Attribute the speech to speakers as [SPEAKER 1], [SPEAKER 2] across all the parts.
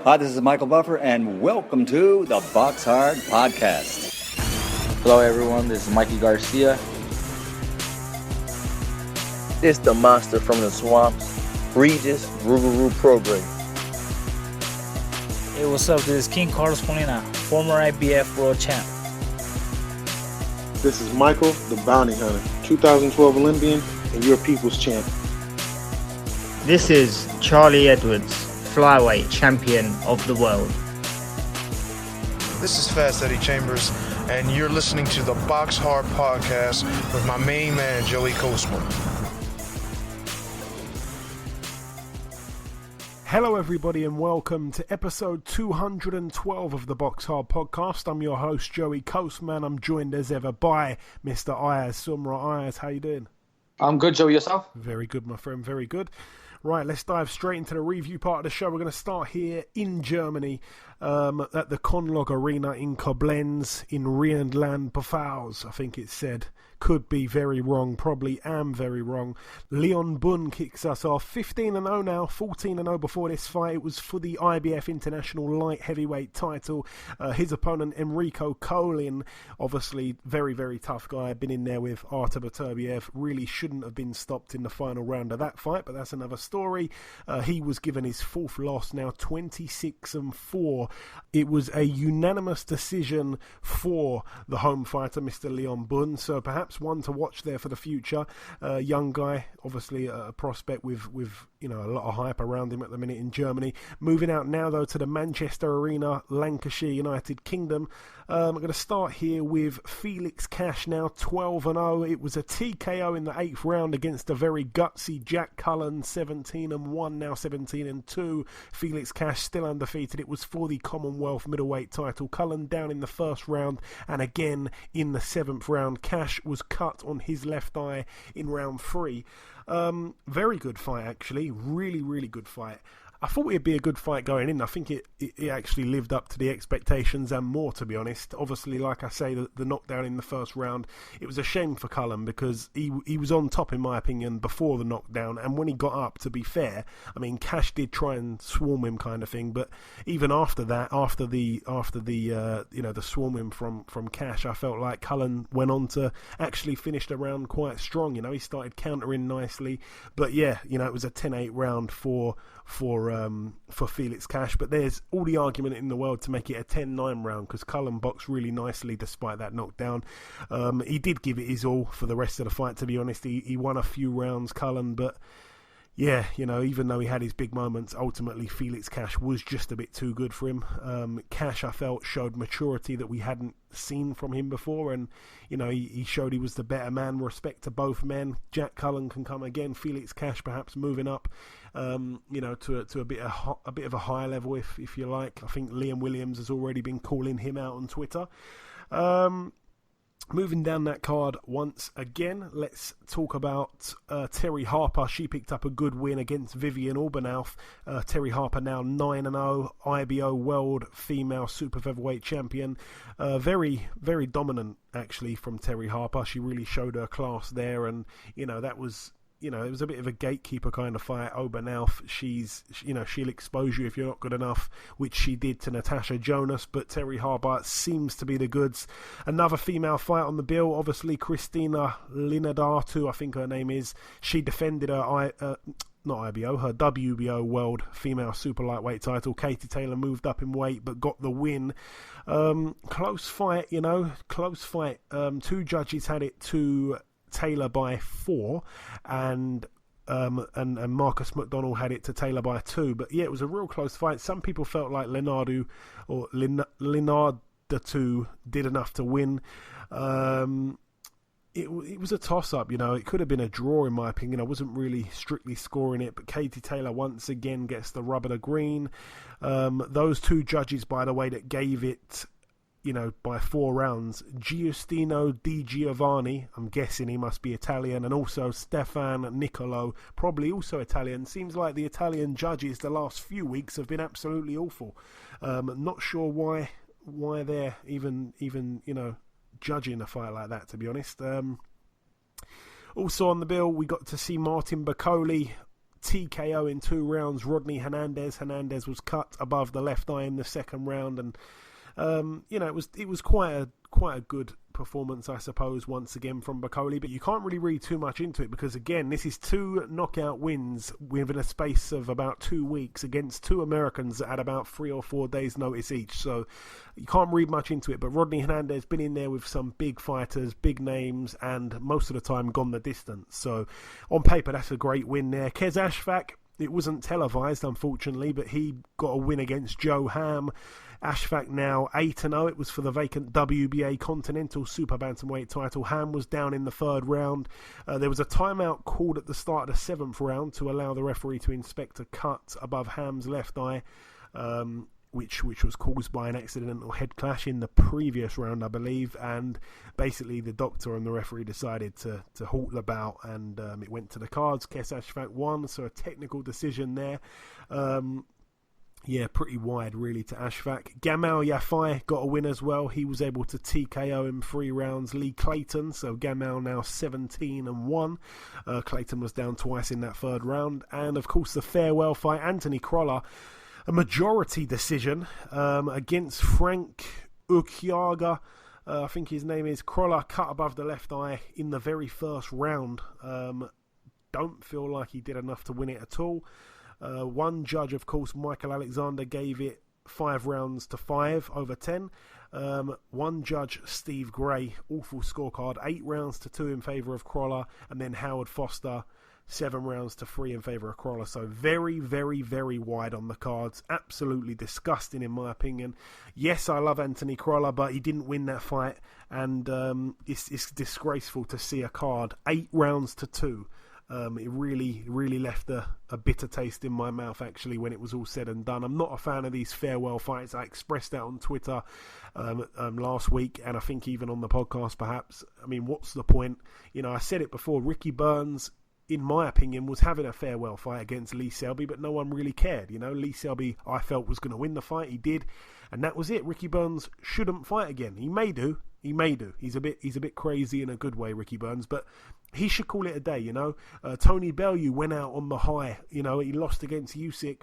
[SPEAKER 1] Hi, this is Michael Buffer, and welcome to the BoxHard Podcast.
[SPEAKER 2] Hello, everyone. This is Mikey Garcia.
[SPEAKER 3] This the monster from the swamps, Regis Prograis.
[SPEAKER 4] Hey, what's up? This is King Carlos Molina, former IBF world champ.
[SPEAKER 5] This is Michael, the Bounty Hunter, 2012 Olympian and your people's champ.
[SPEAKER 6] This is Charlie Edwards, flyweight champion of the world.
[SPEAKER 7] This is Fast Eddie Chambers, and you're listening to the BoxHard Podcast with my main man, Joey Kuzmin.
[SPEAKER 8] Hello everybody and welcome to episode 212 of the BoxHard Podcast. I'm your host Joey Kuzmin. I'm joined as ever by Mr. Ayaz Sumra. Ayaz, how you doing?
[SPEAKER 2] I'm good, Joey. Yourself?
[SPEAKER 8] Very good, my friend. Very good. Right, let's dive straight into the review part of the show. We're going to start here in Germany at the Conlog Arena in Koblenz in Rhineland-Pfalz, I think it said. Could be very wrong, probably am very wrong. Leon Bun kicks us off 15-0 now, 14-0 before this fight. It was for the IBF International Light Heavyweight title. His opponent, Enrico Colin, obviously very, very tough guy. Been in there with Artur Beterbiev. Really shouldn't have been stopped in the final round of that fight, but that's another story. He was given his fourth loss, now 26-4. It was a unanimous decision for the home fighter, Mr. Leon Bun, so perhaps one to watch there for the future. Young guy, obviously a prospect with a lot of hype around him at the minute in Germany. Moving out now though to the Manchester Arena, Lancashire, United Kingdom. I'm going to start here with Felix Cash, now 12-0. It was a TKO in the 8th round against a very gutsy Jack Cullen, 17-1, now 17-2. Felix Cash still undefeated. It was for the Commonwealth middleweight title. Cullen down in the first round and again in the 7th round. Cash was cut on his left eye in round 3. Very good fight, actually. Really, really good fight. I thought it'd be a good fight going in. I think it actually lived up to the expectations and more, to be honest. Obviously, like I say, the knockdown in the first round, it was a shame for Cullen because he was on top, in my opinion, before the knockdown. And when he got up, to be fair, I mean, Cash did try and swarm him kind of thing. But even after that, after the swarming from Cash, I felt like Cullen went on to actually finish the round quite strong. He started countering nicely. But yeah, it was a 10-8 round for Felix Cash, but there's all the argument in the world to make it a 10-9 round because Cullen boxed really nicely despite that knockdown. He did give it his all for the rest of the fight, to be honest. He won a few rounds, Cullen, but yeah, even though he had his big moments, ultimately Felix Cash was just a bit too good for him. Cash, I felt, showed maturity that we hadn't seen from him before, and he showed he was the better man. Respect to both men. Jack Cullen can come again. Felix Cash perhaps moving up, to a bit of a higher level, if you like. I think Liam Williams has already been calling him out on Twitter. Moving down that card once again, let's talk about Terry Harper. She picked up a good win against Vivian Obernauf. Terry Harper now 9-0, IBO World Female Super Featherweight Champion. Very, very dominant, actually, from Terry Harper. She really showed her class there, and, that was... it was a bit of a gatekeeper kind of fight. Obernauf, she'll expose you if you're not good enough, which she did to Natasha Jonas, but Terry Harper seems to be the goods. Another female fight on the bill, obviously Christina Linadatu, I think her name is. She defended her her WBO World Female Super-Lightweight title. Katie Taylor moved up in weight but got the win. Close fight, close fight. Two judges had it to Taylor by 4, and Marcus McDonald had it to Taylor by 2. But yeah, it was a real close fight. Some people felt like Linardatu did enough to win. It was a toss-up, It could have been a draw, in my opinion. I wasn't really strictly scoring it, but Katie Taylor once again gets the rub of the green. Those two judges, by the way, that gave it by 4 rounds, Giustino Di Giovanni, I'm guessing he must be Italian, and also Stefan Nicolo, probably also Italian. Seems like the Italian judges the last few weeks have been absolutely awful. Not sure why they're even judging a fight like that, to be honest. Also on the bill, we got to see Martin Bakole TKO in 2 rounds Rodney Hernandez. Hernandez was cut above the left eye in the second round, and it was quite a good performance, I suppose, once again from Bakole, but you can't really read too much into it because, again, this is 2 knockout wins within a space of about 2 weeks against 2 Americans that had about 3 or 4 days notice each, so you can't read much into it. But Rodney Hernandez been in there with some big fighters, big names, and most of the time gone the distance, so on paper that's a great win there. Kez Ashfaq, it wasn't televised, unfortunately, but he got a win against Joe Ham. Ashfaq now 8-0. It was for the vacant WBA Continental Super Bantamweight title. Ham was down in the 3rd round. There was a timeout called at the start of the 7th round to allow the referee to inspect a cut above Ham's left eye, which was caused by an accidental head clash in the previous round, I believe. And basically the doctor and the referee decided to halt the bout, and it went to the cards. Kez Ashfaq won, so a technical decision there. Yeah, pretty wide really to Ashfaq. Gamal Yafai got a win as well. He was able to TKO in 3 rounds Lee Clayton, so Gamal now 17-1. Clayton was down twice in that 3rd round. And of course the farewell fight, Anthony Crolla, a majority decision against Frank Ukiaga. I think his name is. Crolla cut above the left eye in the very first round. Don't feel like he did enough to win it at all. One judge, of course, Michael Alexander, gave it 5 rounds to 5 over 10. One judge, Steve Gray, awful scorecard, 8 rounds to 2 in favour of Crolla, and then Howard Foster, 7 rounds to 3 in favour of Crolla. So very, very, very wide on the cards. Absolutely disgusting in my opinion. Yes, I love Anthony Crolla, but he didn't win that fight, and it's disgraceful to see a card 8 rounds to 2. It really, really left a bitter taste in my mouth, actually, when it was all said and done. I'm not a fan of these farewell fights. I expressed that on Twitter last week, and I think even on the podcast, perhaps. I mean, what's the point? I said it before. Ricky Burns, in my opinion, was having a farewell fight against Lee Selby, but no one really cared. Lee Selby, I felt, was going to win the fight. He did, and that was it. Ricky Burns shouldn't fight again. He may do. He's a bit crazy in a good way, Ricky Burns, but he should call it a day. Tony Bellew went out on the high. He lost against Usyk.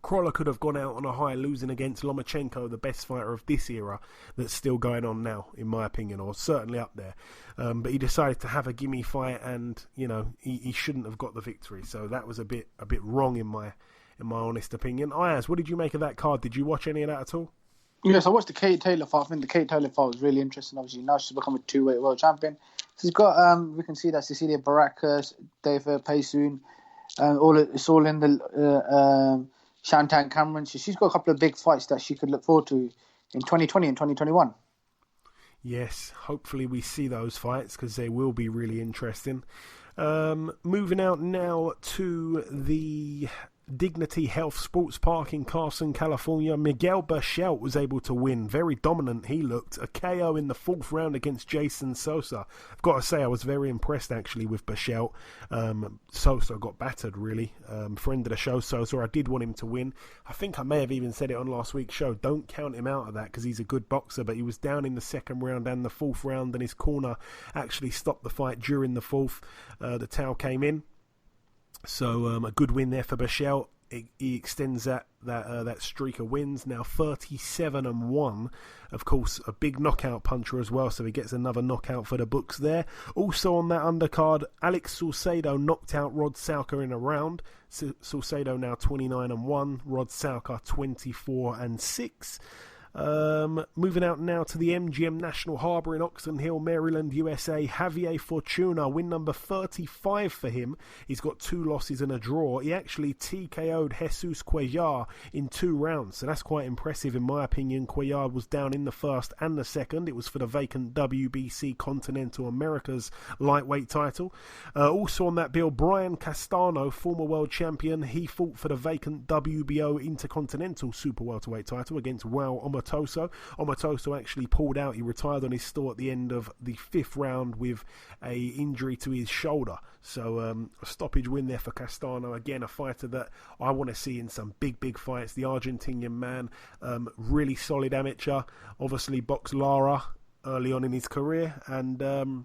[SPEAKER 8] Crolla could have gone out on a high, losing against Lomachenko, the best fighter of this era that's still going on now, in my opinion, or certainly up there. But he decided to have a gimme fight, and he shouldn't have got the victory. So that was a bit wrong in my honest opinion. Ayaz, what did you make of that card? Did you watch any of that at all?
[SPEAKER 2] Yes, I watched the Kate Taylor fight. I think the Kate Taylor fight was really interesting. Obviously, now she's become a 2-weight world champion. She's got, we can see that Cecilia Baraka, David Paysoon, it's all in the Shantan Cameron. So she's got a couple of big fights that she could look forward to in 2020 and 2021.
[SPEAKER 8] Yes, hopefully we see those fights because they will be really interesting. Moving out now to the Dignity Health Sports Park in Carson, California. Miguel Berchelt was able to win. Very dominant he looked. A KO in the 4th round against Jason Sosa. I've got to say I was very impressed actually with Berchelt. Sosa got battered really. Friend of the show, Sosa. I did want him to win. I think I may have even said it on last week's show. Don't count him out of that because he's a good boxer, but he was down in the 2nd round and the 4th round, and his corner actually stopped the fight during the 4th. The towel came in. So a good win there for Berchelt. He extends that streak of wins, now 37-1. Of course, a big knockout puncher as well, so he gets another knockout for the books there. Also on that undercard, Alex Salcedo knocked out Rod Salka in a round. Salcedo now 29-1, Rod Salka 24-6. Moving out now to the MGM National Harbour in Oxon Hill, Maryland, USA. Javier Fortuna, win number 35 for him. He's got 2 losses and a draw. He actually TKO'd Jesus Cuellar in 2 rounds, so that's quite impressive in my opinion. Cuellar was down in the 1st and the 2nd. It was for the vacant WBC Continental Americas lightweight title. Also on that bill, Brian Castano, former world champion. He fought for the vacant WBO Intercontinental Super welterweight title against Wow Omotoso actually pulled out. He retired on his store at the end of the 5th round with a injury to his shoulder. So a stoppage win there for Castano. Again, a fighter that I want to see in some big fights. The Argentinian man, really solid amateur. Obviously boxed Lara early on in his career, and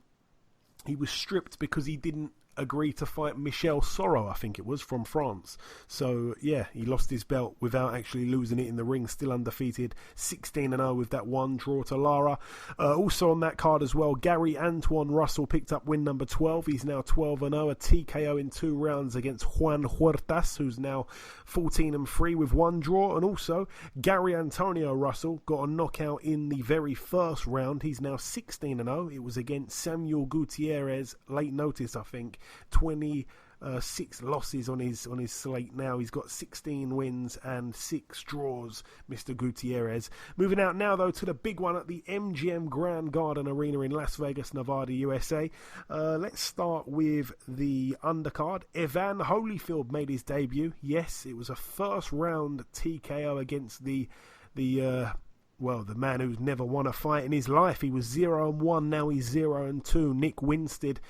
[SPEAKER 8] he was stripped because he didn't agreed to fight Michel Soro, I think it was, from France. So, yeah, he lost his belt without actually losing it in the ring, still undefeated, 16-0 with that one draw to Lara. Also on that card as well, Gary Antoine Russell picked up win number 12. He's now 12-0, a TKO in 2 rounds against Juan Huertas, who's now 14-3 with 1 draw. And also, Gary Antonio Russell got a knockout in the very first round. He's now 16-0. It was against Samuel Gutierrez, late notice, I think. 26 losses on his slate now. He's got 16 wins and 6 draws, Mr. Gutierrez. Moving out now, though, to the big one at the MGM Grand Garden Arena in Las Vegas, Nevada, USA. Let's start with the undercard. Evan Holyfield made his debut. Yes, it was a first-round TKO against the man who's never won a fight in his life. He was 0-1, now he's 0-2. Nick Winstead.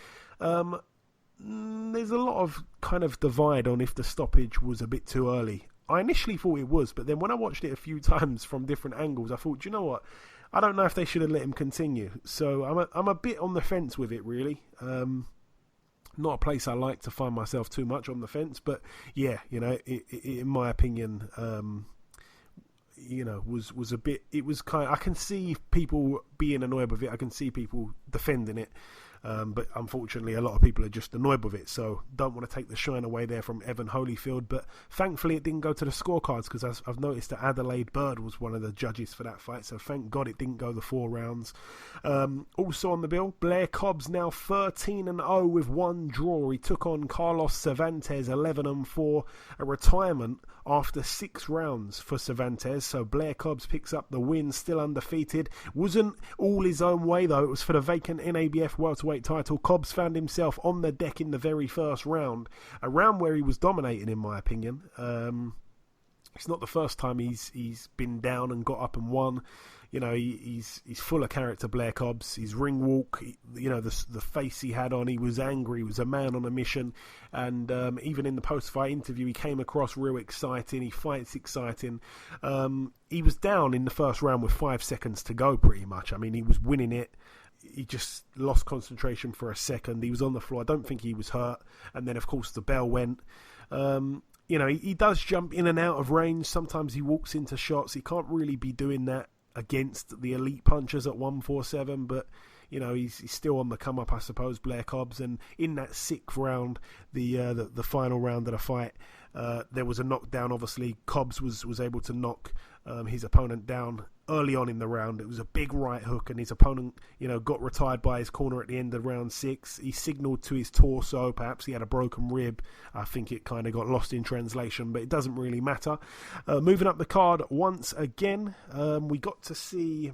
[SPEAKER 8] There's a lot of kind of divide on if the stoppage was a bit too early. I initially thought it was, but then when I watched it a few times from different angles, I thought, do you know what? I don't know if they should have let him continue. So I'm a bit on the fence with it, really. Not a place I like to find myself too much on the fence, but yeah, in my opinion, was a bit. It was I can see people being annoyed with it. I can see people defending it. But unfortunately, a lot of people are just annoyed with it, so don't want to take the shine away there from Evan Holyfield. But thankfully, it didn't go to the scorecards, because I've noticed that Adelaide Bird was one of the judges for that fight, so thank God it didn't go the 4 rounds. Also on the bill, Blair Cobbs now 13-0 with 1 draw. He took on Carlos Cervantes 11-4, a retirement after 6 rounds for Cervantes. So Blair Cobbs picks up the win, still undefeated. Wasn't all his own way, though. It was for the vacant NABF welterweight title. Cobbs found himself on the deck in the very first round, a round where he was dominating, in my opinion. It's not the first time he's been down and got up and won. He's full of character, Blair Cobbs. His ring walk, the face he had on, he was angry. He was a man on a mission. And even in the post-fight interview, he came across real exciting. He fights exciting. He was down in the first round with 5 seconds to go, pretty much. I mean, he was winning it. He just lost concentration for a second. He was on the floor. I don't think he was hurt. And then, of course, the bell went. He does jump in and out of range. Sometimes he walks into shots. He can't really be doing that against the elite punchers at 147, but he's still on the come up, I suppose, Blair Cobbs. And in that 6th round, the final round of the fight, there was a knockdown. Obviously, Cobbs was able to knock his opponent down early on in the round. It was a big right hook, and his opponent, got retired by his corner at the end of round 6. He signalled to his torso. Perhaps he had a broken rib. I think it kind of got lost in translation, but it doesn't really matter. Moving up the card once again, we got to see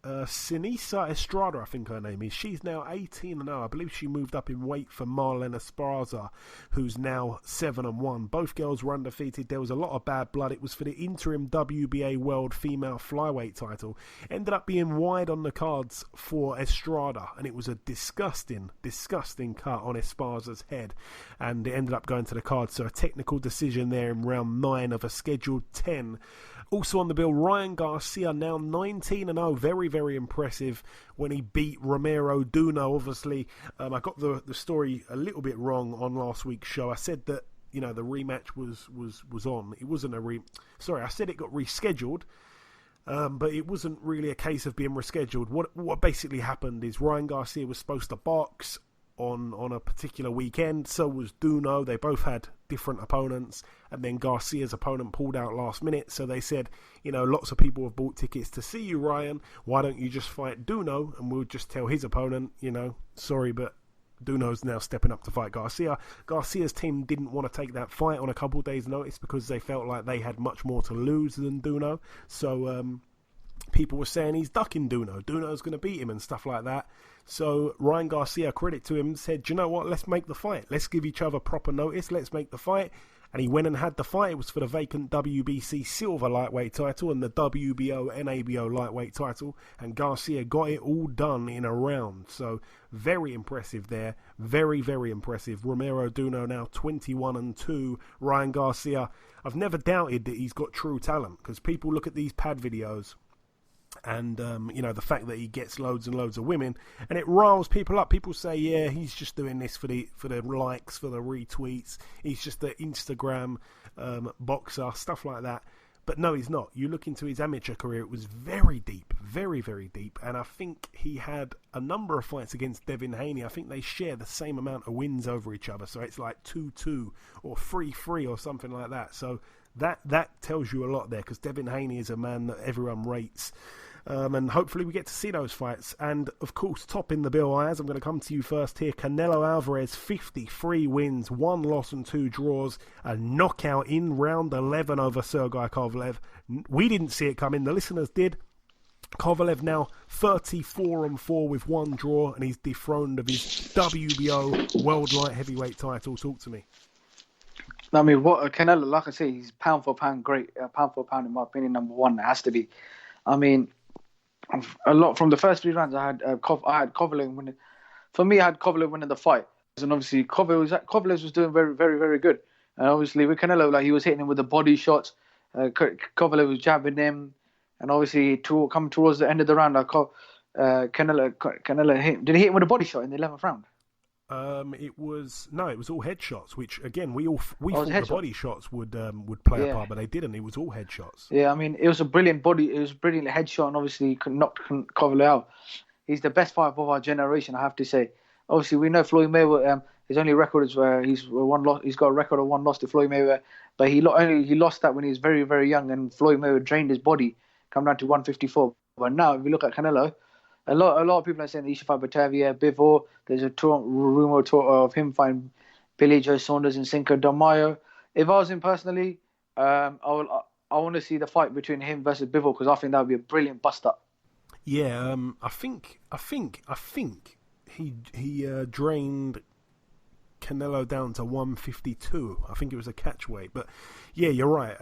[SPEAKER 8] Sinisa Estrada, I think her name is. She's now 18-0. I believe she moved up in weight for Marlene Esparza, who's now 7-1. Both girls were undefeated. There was a lot of bad blood. It was for the interim WBA World Female Flyweight title. Ended up being wide on the cards for Estrada, and it was a disgusting cut on Esparza's head, and it ended up going to the card. So a technical decision there in round 9 of a scheduled 10. Also on the bill, Ryan Garcia, now 19-0. Very, very impressive when he beat Romero Duno. Obviously, I got the story a little bit wrong on last week's show. I said that, the rematch was on. It wasn't I said it got rescheduled. But it wasn't really a case of being rescheduled. What basically happened is Ryan Garcia was supposed to box on a particular weekend. So was Duno. They both had different opponents, and then Garcia's opponent pulled out last minute. So they said, lots of people have bought tickets to see you, Ryan. Why don't you just fight Duno, and we'll just tell his opponent, sorry, but Duno's now stepping up to fight Garcia. Garcia's team didn't want to take that fight on a couple of days' notice because they felt like they had much more to lose than Duno. So people were saying he's ducking Duno. Duno's going to beat him and stuff like that. So Ryan Garcia, credit to him, said, do you know what? Let's make the fight. Let's give each other proper notice. Let's make the fight. And he went and had the fight. It was for the vacant WBC Super-Lightweight title and the WBO NABO Lightweight title. And Garcia got it all done in a round. So very impressive there. Very, very impressive. Romero Duno now 21-2. Ryan Garcia, I've never doubted that he's got true talent, because people look at these pad videos And, the fact that he gets loads and loads of women, and it riles people up. People say, yeah, he's just doing this for the likes, for the retweets. He's just the Instagram boxer, stuff like that. But no, he's not. You look into his amateur career, it was very deep, very, very deep. And I think he had a number of fights against Devin Haney. I think they share the same amount of wins over each other. So it's like 2-2 or 3-3 or something like that. So that tells you a lot there, because Devin Haney is a man that everyone rates. And hopefully we get to see those fights. And, of course, topping the bill, Ayaz, I'm going to come to you first here. Canelo Alvarez, 53 wins, 1 loss and 2 draws. A knockout in round 11 over Sergey Kovalev. We didn't see it coming. The listeners did. Kovalev now 34-4 with 1 draw, and he's dethroned of his WBO World Light Heavyweight title. Talk to me.
[SPEAKER 2] I mean, what Canelo, like I say, he's pound for pound great. Pound for pound, in my opinion, number one. It has to be. I mean, a lot from the first 3 rounds, I had Kovalev winning. For me, I had Kovalev winning the fight, and obviously Kovalev was doing very, very, very good. And obviously with Canelo, like, he was hitting him with the body shots. Kovalev was jabbing him, and obviously coming towards the end of the round, Canelo hit. Did he hit him with a body shot in the 11th round?
[SPEAKER 8] It was all headshots, which again we thought the body shots would play a part, but they didn't. It was all headshots.
[SPEAKER 2] Yeah, I mean, it was a brilliant headshot, and obviously knocked Kovalev out. He's the best fighter of our generation, I have to say. Obviously, we know Floyd Mayweather. His only record is where he's got a record of 1 loss to Floyd Mayweather, but he lost that when he was very, very young, and Floyd Mayweather drained his body, come down to 154. But now, if you look at Canelo, a lot of people are saying that he should fight Batavia, Bivol. There's a rumor of him fighting Billy Joe Saunders and Cinco de Mayo. If I was him personally, I want to see the fight between him versus Bivol, because I think that would be a brilliant bust-up.
[SPEAKER 8] Yeah, I think he drained Canelo down to 152. I think it was a catch weight, but yeah, you're right.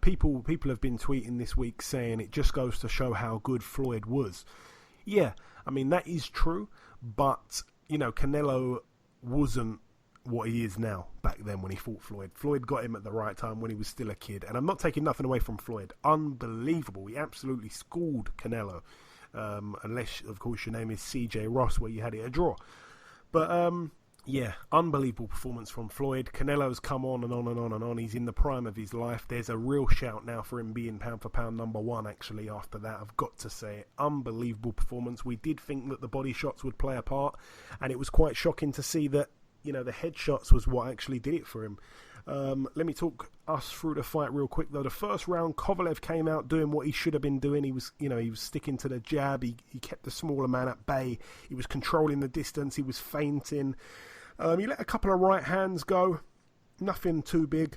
[SPEAKER 8] People have been tweeting this week saying it just goes to show how good Floyd was. Yeah, I mean, that is true, but, Canelo wasn't what he is now back then when he fought Floyd. Floyd got him at the right time when he was still a kid, and I'm not taking nothing away from Floyd. Unbelievable. He absolutely schooled Canelo, unless, of course, your name is CJ Ross, where you had it a draw. But, yeah, unbelievable performance from Floyd. Canelo's come on and on and on and on. He's in the prime of his life. There's a real shout now for him being pound for pound number 1, actually, after that. I've got to say it. Unbelievable performance. We did think that the body shots would play a part, and it was quite shocking to see that, the headshots was what actually did it for him. Let me talk us through the fight real quick, though. The first round, Kovalev came out doing what he should have been doing. He was sticking to the jab. He kept the smaller man at bay. He was controlling the distance. He was feinting. He let a couple of right hands go. Nothing too big.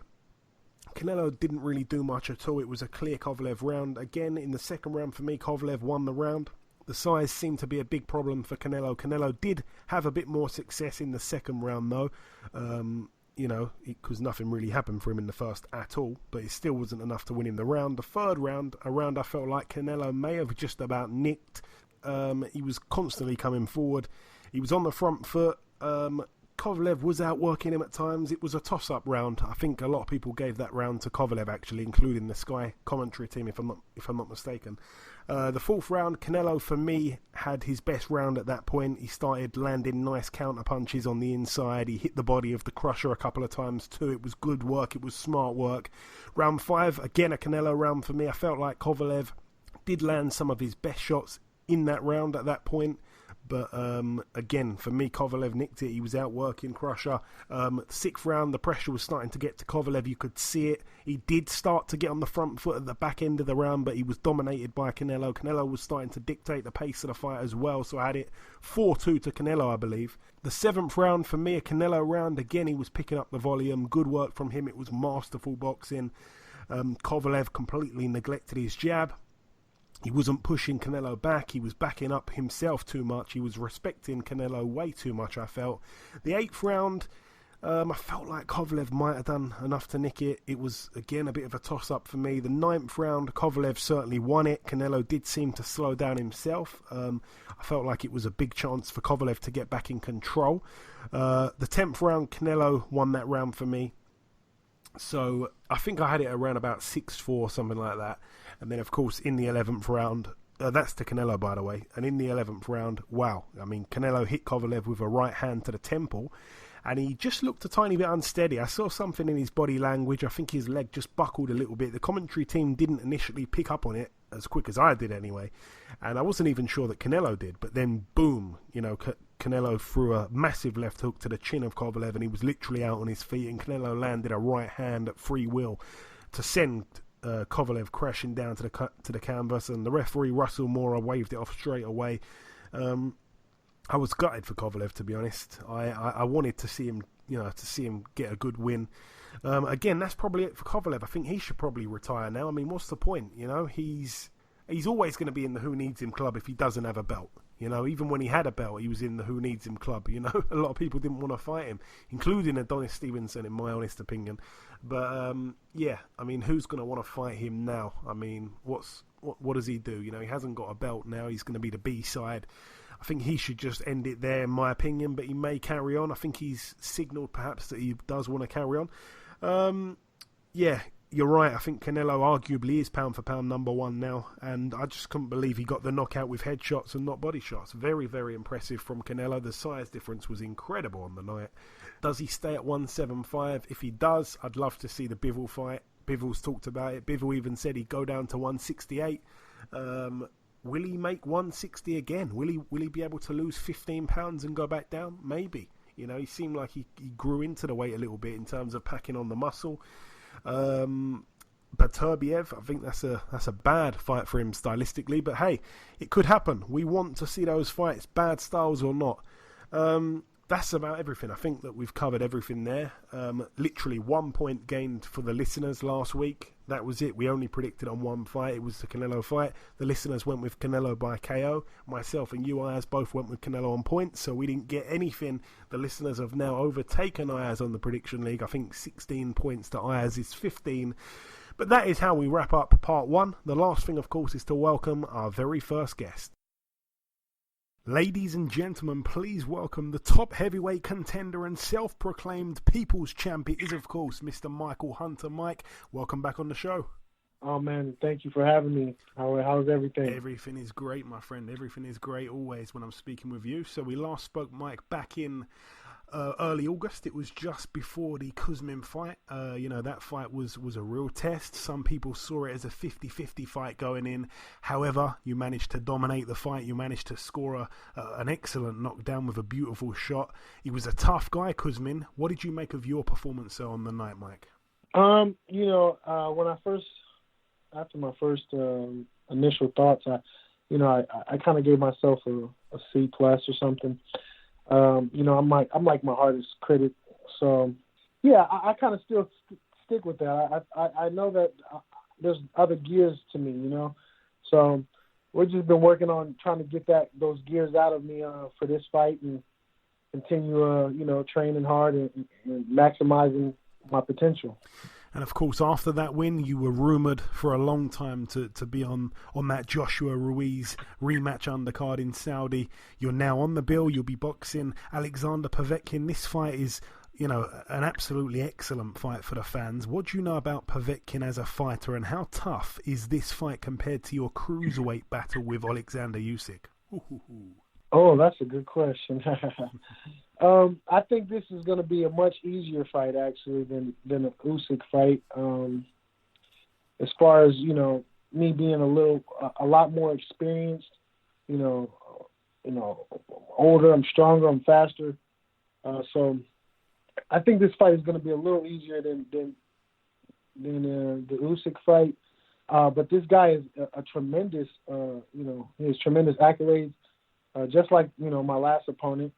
[SPEAKER 8] Canelo didn't really do much at all. It was a clear Kovalev round. Again, in the second round for me, Kovalev won the round. The size seemed to be a big problem for Canelo. Canelo did have a bit more success in the second round, though. Because nothing really happened for him in the first at all, but it still wasn't enough to win him the round. The third round, a round I felt like Canelo may have just about nicked. He was constantly coming forward. He was on the front foot. Kovalev was outworking him at times. It was a toss-up round. I think a lot of people gave that round to Kovalev, actually, including the Sky commentary team, if I'm not mistaken. The fourth round, Canelo, for me, had his best round at that point. He started landing nice counter punches on the inside. He hit the body of the Crusher a couple of times too. It was good work. It was smart work. Round 5, again a Canelo round for me. I felt like Kovalev did land some of his best shots in that round at that point. But again, for me, Kovalev nicked it. He was outworking Crusher. Sixth round, the pressure was starting to get to Kovalev. You could see it. He did start to get on the front foot at the back end of the round, but he was dominated by Canelo. Canelo was starting to dictate the pace of the fight as well, so I had it 4-2 to Canelo, I believe. The seventh round, for me, a Canelo round. Again, he was picking up the volume. Good work from him. It was masterful boxing. Kovalev completely neglected his jab. He wasn't pushing Canelo back. He was backing up himself too much. He was respecting Canelo way too much, I felt. The eighth round, I felt like Kovalev might have done enough to nick it. It was, again, a bit of a toss-up for me. The ninth round, Kovalev certainly won it. Canelo did seem to slow down himself. I felt like it was a big chance for Kovalev to get back in control. The 10th round, Canelo won that round for me. So I think I had it around about 6-4, something like that. And then, of course, in the 11th round, That's to Canelo, by the way. And in the 11th round, wow. I mean, Canelo hit Kovalev with a right hand to the temple, and he just looked a tiny bit unsteady. I saw something in his body language. I think his leg just buckled a little bit. The commentary team didn't initially pick up on it as quick as I did anyway. And I wasn't even sure that Canelo did. But then, boom, Canelo threw a massive left hook to the chin of Kovalev, and he was literally out on his feet. And Canelo landed a right hand at free will to send Kovalev crashing down to the canvas, and the referee Russell Mora waved it off straight away. I was gutted for Kovalev, to be honest. I wanted to see him, get a good win. Again, that's probably it for Kovalev. I think he should probably retire now. I mean, what's the point? He's always going to be in the Who Needs Him club if he doesn't have a belt. Even when he had a belt, he was in the Who Needs Him club. A lot of people didn't want to fight him, including Adonis Stevenson, in my honest opinion. But, I mean, who's going to want to fight him now? I mean, what does he do? He hasn't got a belt now. He's going to be the B-side. I think he should just end it there, in my opinion, but he may carry on. I think he's signalled, perhaps, that he does want to carry on. You're right. I think Canelo arguably is pound for pound number one now, and I just couldn't believe he got the knockout with headshots and not body shots. Very, very impressive from Canelo. The size difference was incredible on the night. Does he stay at 175? If he does, I'd love to see the Bivol fight. Bivol's talked about it. Bivol even said he'd go down to 168. Will he make 160 again? Will he be able to lose 15 pounds and go back down? Maybe. He seemed like he grew into the weight a little bit in terms of packing on the muscle. But Turbiev, I think that's a bad fight for him stylistically, but hey, it could happen. We want to see those fights, bad styles or not. That's about everything. I think that we've covered everything there. Literally 1 point gained for the listeners last week. That was it. We only predicted on one fight. It was the Canelo fight. The listeners went with Canelo by KO. Myself and you, Ayaz, both went with Canelo on points, so we didn't get anything. The listeners have now overtaken Ayaz on the prediction league. I think 16 points to Ayaz's 15. But that is how we wrap up part one. The last thing, of course, is to welcome our very first guest. Ladies and gentlemen, please welcome the top heavyweight contender and self-proclaimed people's champ. It is, of course, Mr. Michael Hunter. Mike, welcome back on the show.
[SPEAKER 5] Oh, man, thank you for having me. How's everything?
[SPEAKER 8] Everything is great, my friend. Everything is great always when I'm speaking with you. So we last spoke, Mike, back in early August. It was just before the Kuzmin fight. That fight was a real test. Some people saw it as a 50-50 fight going in. However, you managed to dominate the fight. You managed to score an excellent knockdown with a beautiful shot. He was a tough guy, Kuzmin. What did you make of your performance on the night, Mike? After my first initial thoughts, I kind of gave myself a C+ or something. I'm like my hardest critic, so yeah, I kind of still stick with that. I know that there's other gears to me, so we've just been working on trying to get those gears out of me for this fight and continue, training hard and maximizing my potential. And of course, after that win, you were rumoured for a long time to be on that Joshua Ruiz rematch undercard in Saudi. You're now on the bill. You'll be boxing Alexander Povetkin. This fight is, an absolutely excellent fight for the fans. What do you know about Povetkin as a fighter, and how tough is this fight compared to your cruiserweight battle with Alexander Usyk?
[SPEAKER 5] Oh, that's a good question. I think this is going to be a much easier fight, actually, than a Usyk fight. As far as, me being a lot more experienced, older, I'm stronger, I'm faster. So I think this fight is going to be a little easier than the Usyk fight. But this guy is a tremendous, he has tremendous accolades. Just like, my last opponent,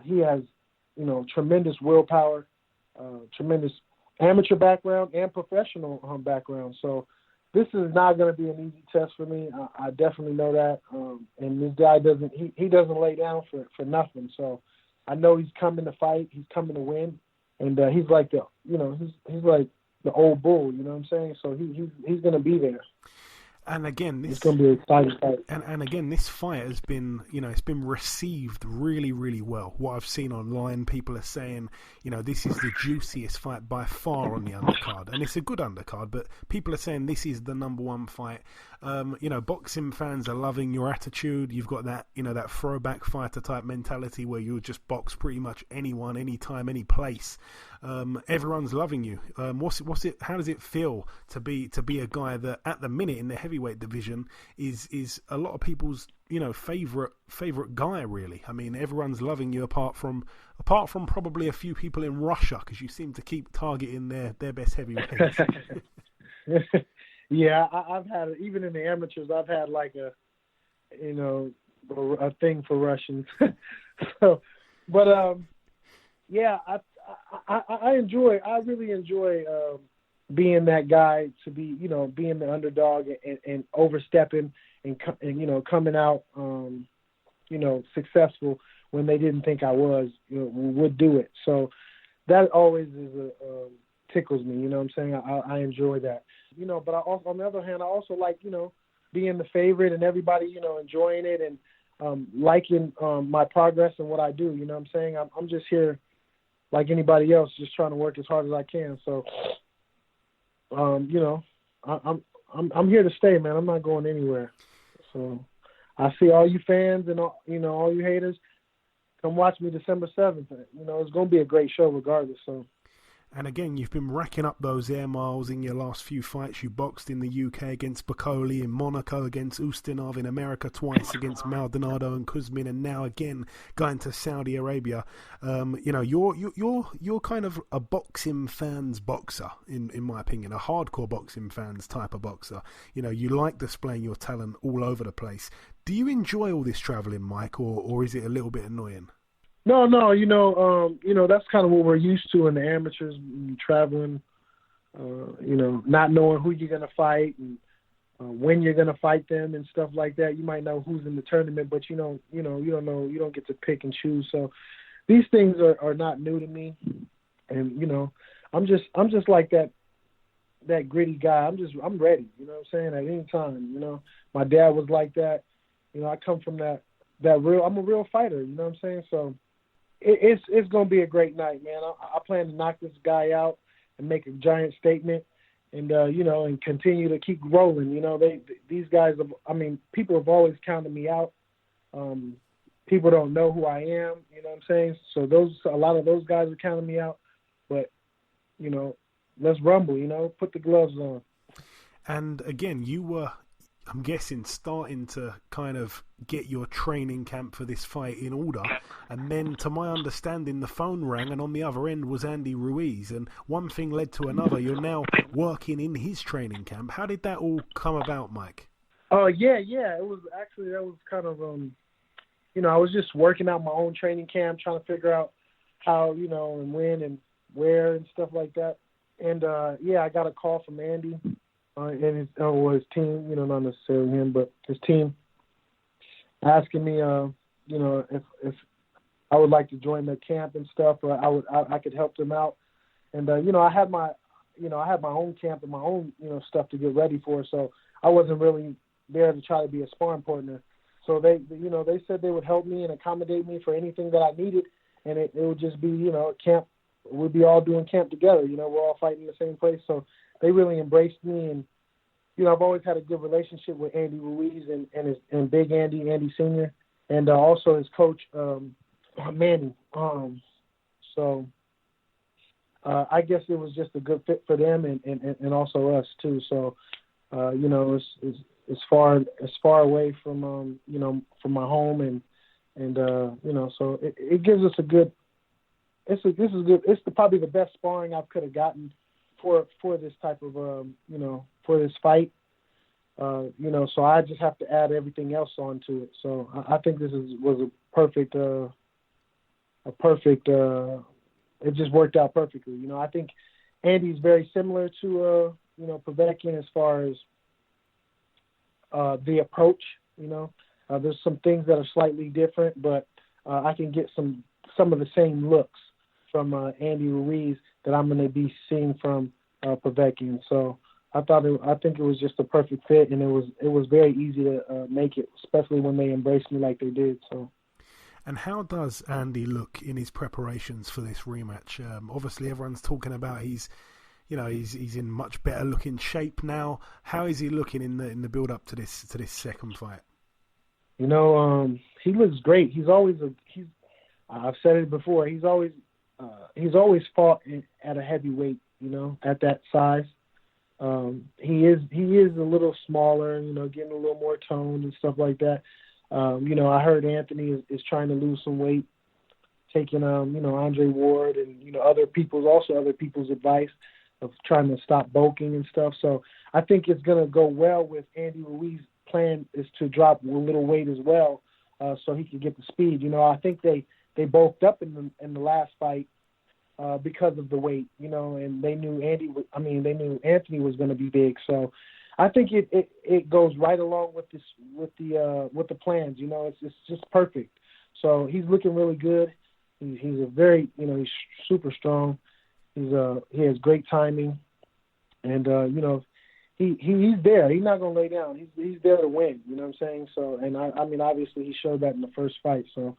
[SPEAKER 5] he has, tremendous willpower, tremendous amateur background and professional background. So this is not going to be an easy test for me. I definitely know that. And this guy he doesn't lay down for nothing. So I know he's coming to fight. He's coming to win. And he's like he's like the old bull, you know what I'm saying? So he's going to be there.
[SPEAKER 8] And again,
[SPEAKER 5] it's going to be an exciting fight.
[SPEAKER 8] And again, this fight has been, it's been received really, really well. What I've seen online, people are saying, this is the juiciest fight by far on the undercard. And it's a good undercard, but people are saying this is the number one fight. Boxing fans are loving your attitude. You've got that, that throwback fighter type mentality where you'll just box pretty much anyone, anytime, any place. Everyone's loving you. How does it feel to be a guy that at the minute in the heavyweight division is a lot of people's favorite guy, really? I mean, everyone's loving you apart from probably a few people in Russia, because you seem to keep targeting their best heavyweights.
[SPEAKER 5] Yeah, I've had, even in the amateurs, I've had like a thing for Russians. So, but yeah, I really enjoy being that guy, to be, being the underdog and overstepping and coming out, successful when they didn't think I would do it. So that always tickles me. You know what I'm saying? I enjoy that. But I also, on the other hand, I also like, being the favorite and everybody, enjoying it and liking my progress and what I do. You know what I'm saying? I'm just here like anybody else, just trying to work as hard as I can. So, I'm here to stay, man. I'm not going anywhere. So I see all you fans and all you haters, come watch me December 7th. It's going to be a great show regardless. So.
[SPEAKER 8] And again, you've been racking up those air miles in your last few fights. You boxed in the UK against Bacoli, in Monaco against Ustinov, in America twice against Maldonado and Kuzmin, and now again going to Saudi Arabia. You're kind of a boxing fans boxer, in my opinion, a hardcore boxing fans type of boxer. You like displaying your talent all over the place. Do you enjoy all this traveling, Mike, or is it a little bit annoying?
[SPEAKER 5] No, that's kind of what we're used to in the amateurs, traveling, not knowing who you're going to fight and when you're going to fight them and stuff like that. You might know who's in the tournament, but you don't get to pick and choose. So these things are not new to me. And, I'm just like that gritty guy. I'm ready, you know what I'm saying, at any time. My dad was like that. I come from that real, I'm a real fighter, you know what I'm saying? So it's going to be a great night, man. I plan to knock this guy out and make a giant statement and, and continue to keep rolling. These guys, people have always counted me out. People don't know who I am, you know what I'm saying? So a lot of those guys are counting me out. But, let's rumble, put the gloves on.
[SPEAKER 8] And again, you were, I'm guessing, starting to kind of get your training camp for this fight in order, and then, to my understanding, the phone rang, and on the other end was Andy Ruiz, and one thing led to another. You're now working in his training camp. How did that all come about, Mike?
[SPEAKER 5] Yeah. It was actually, that was kind of, I was just working out my own training camp, trying to figure out how, and when and where and stuff like that. And I got a call from Andy. And his team, not necessarily him, but his team, asking me, if I would like to join their camp and stuff, or I could help them out. And I had my own camp and my own stuff to get ready for, so I wasn't really there to try to be a sparring partner. So they said they would help me and accommodate me for anything that I needed, and it would just be a camp. We'd be all doing camp together. We're all fighting in the same place, so they really embraced me, and I've always had a good relationship with Andy Ruiz and Big Andy Sr., and also his coach Manny. So I guess it was just a good fit for them and also us too. So it's far away from from my home and so it gives us a good. This is good. It's probably the best sparring I could have gotten for this type of for this fight. So I just have to add everything else onto it. So I think this was a perfect. It just worked out perfectly. I think Andy's very similar to Povetkin as far as the approach. There's some things that are slightly different, but I can get some of the same looks from Andy Ruiz that I'm going to be seeing from Povetkin. So I think it was just a perfect fit, and it was very easy to make it, especially when they embraced me like they did. So.
[SPEAKER 8] And how does Andy look in his preparations for this rematch? Obviously, everyone's talking about he's in much better looking shape now. How is he looking in the build up to this second fight?
[SPEAKER 5] He looks great. I've said it before. He's always fought at a heavyweight. At that size. He is a little smaller. Getting a little more toned and stuff like that. I heard Anthony is trying to lose some weight, taking Andre Ward and other people's advice of trying to stop bulking and stuff. So I think it's gonna go well with Andy Ruiz's plan is to drop a little weight as well, so he can get the speed. I think they bulked up in the last fight because of the weight, and they knew Anthony was going to be big. So I think it goes right along with the plans. It's just perfect. So he's looking really good. He's a very, he's super strong. He has great timing, and he's there. He's not going to lay down. He's there to win. You know what I'm saying? So, and obviously he showed that in the first fight. So,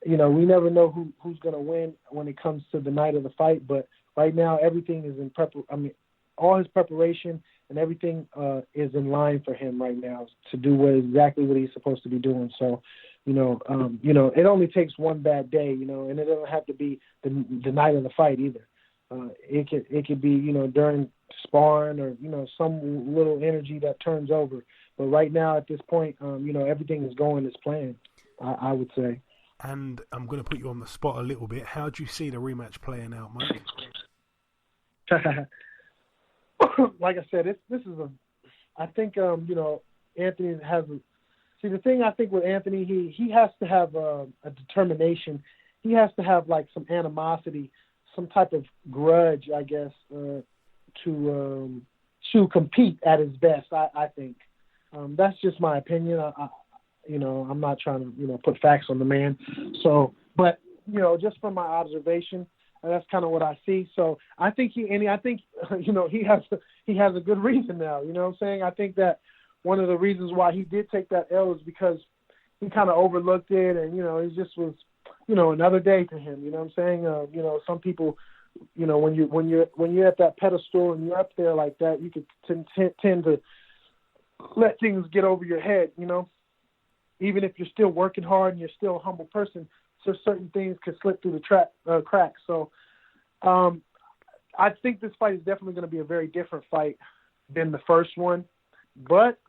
[SPEAKER 5] we never know who's going to win when it comes to the night of the fight. But right now, everything is in all his preparation and everything is in line for him right now to do exactly what he's supposed to be doing. So, it only takes one bad day, and it doesn't have to be the night of the fight either. It could be, during sparring or, some little energy that turns over. But right now at this point, everything is going as planned, I would say.
[SPEAKER 8] And I'm going to put you on the spot a little bit. How do you see the rematch playing out, Mike?
[SPEAKER 5] Like I said, I think, Anthony has the thing I think with Anthony, he has to have a determination. He has to have like some animosity, some type of grudge, I guess, to compete at his best. I think that's just my opinion. I'm not trying to put facts on the man. So, but just from my observation, that's kind of what I see. So I think he has a good reason now. You know what I'm saying? I think that one of the reasons why he did take that L is because he kind of overlooked it, and it just was another day to him. You know what I'm saying? Some people, when you're at that pedestal and you're up there like that, you could tend to let things get over your head. Even if you're still working hard and you're still a humble person, so certain things could slip through the cracks. So I think this fight is definitely going to be a very different fight than the first one, but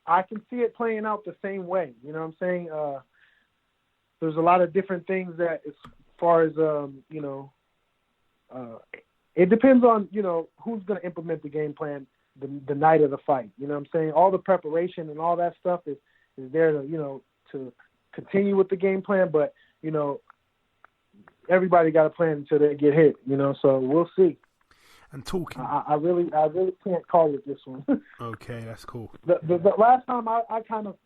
[SPEAKER 5] I can see it playing out the same way. You know what I'm saying? There's a lot of different things that, as far as, it depends on, who's going to implement the game plan the night of the fight. You know what I'm saying? All the preparation and all that stuff is there to, to continue with the game plan, but, everybody got a plan until they get hit, so we'll see.
[SPEAKER 8] And talking,
[SPEAKER 5] I really can't call it this one.
[SPEAKER 8] Okay, that's cool.
[SPEAKER 5] The last time I kind of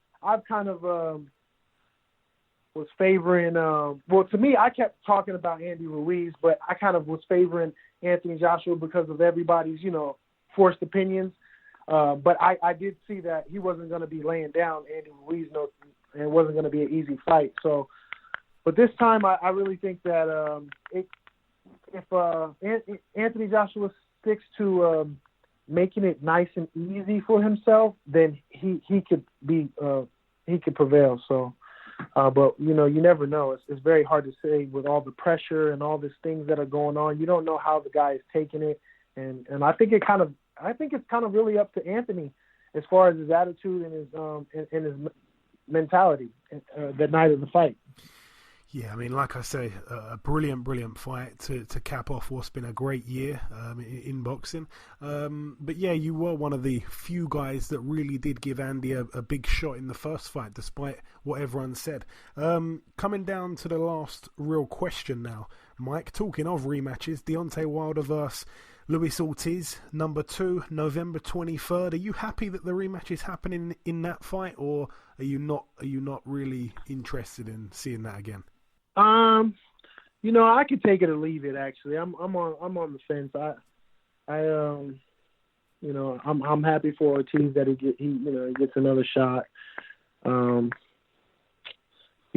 [SPEAKER 5] was favoring. To me, I kept talking about Andy Ruiz, but I kind of was favoring Anthony Joshua because of everybody's forced opinions. But I did see that he wasn't going to be laying down Andy Ruiz, and it wasn't going to be an easy fight. So, but this time I really think that if Anthony Joshua sticks to making it nice and easy for himself, then he could prevail. So, but you never know. It's very hard to say with all the pressure and all these things that are going on. You don't know how the guy is taking it, and I think it's kind of really up to Anthony as far as his attitude and his mentality that night of the fight.
[SPEAKER 8] Yeah, I mean, like I say, a brilliant fight to cap off what's been a great year in boxing. But yeah, you were one of the few guys that really did give Andy a big shot in the first fight, despite what everyone said. Coming down to the last real question now, Mike, talking of rematches, Deontay Wilder versus Luis Ortiz, number 2, November 23rd. Are you happy that the rematch is happening in that fight, or are you not really interested in seeing that again?
[SPEAKER 5] I could take it or leave it. Actually, I'm on the fence. You know, I'm happy for Ortiz that he gets another shot. You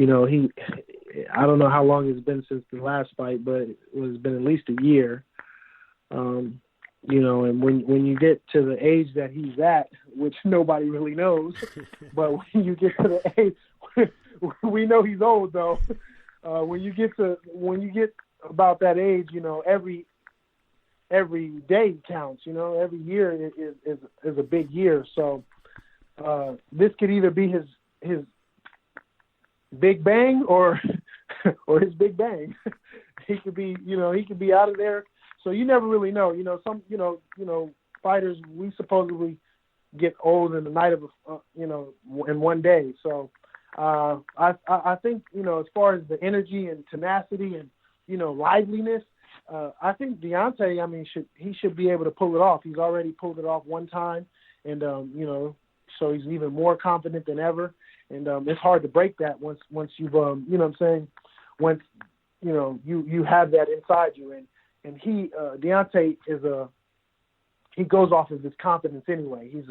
[SPEAKER 5] know, I don't know how long it's been since the last fight, but it's been at least a year. You know, and when you get to the age that he's at, which nobody really knows, but when you get to the age, we know he's old though. When you get about that age, you know, every day counts. You know, every year is a big year. So this could either be his big bang or his big bang. He could be out of there. So you never really know. You know, some fighters, we supposedly get old in the night of in one day. So I think, you know, as far as the energy and tenacity and, you know, liveliness, I think Deontay, I mean, he should be able to pull it off. He's already pulled it off one time, and you know, so he's even more confident than ever. And it's hard to break that once you've you know what I'm saying, once you know you have that inside you. And he Deontay he goes off of his confidence anyway. He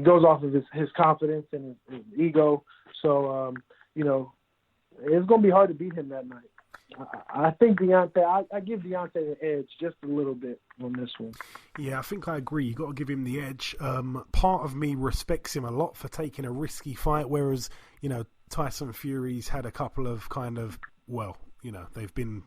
[SPEAKER 5] goes off of his confidence and his ego. So you know, it's gonna be hard to beat him that night. I think Deontay. I give Deontay the edge just a little bit on this one.
[SPEAKER 8] Yeah, I think I agree. You got to give him the edge. Part of me respects him a lot for taking a risky fight, whereas, you know, Tyson Fury's had a couple of kind of, well, you know, they've been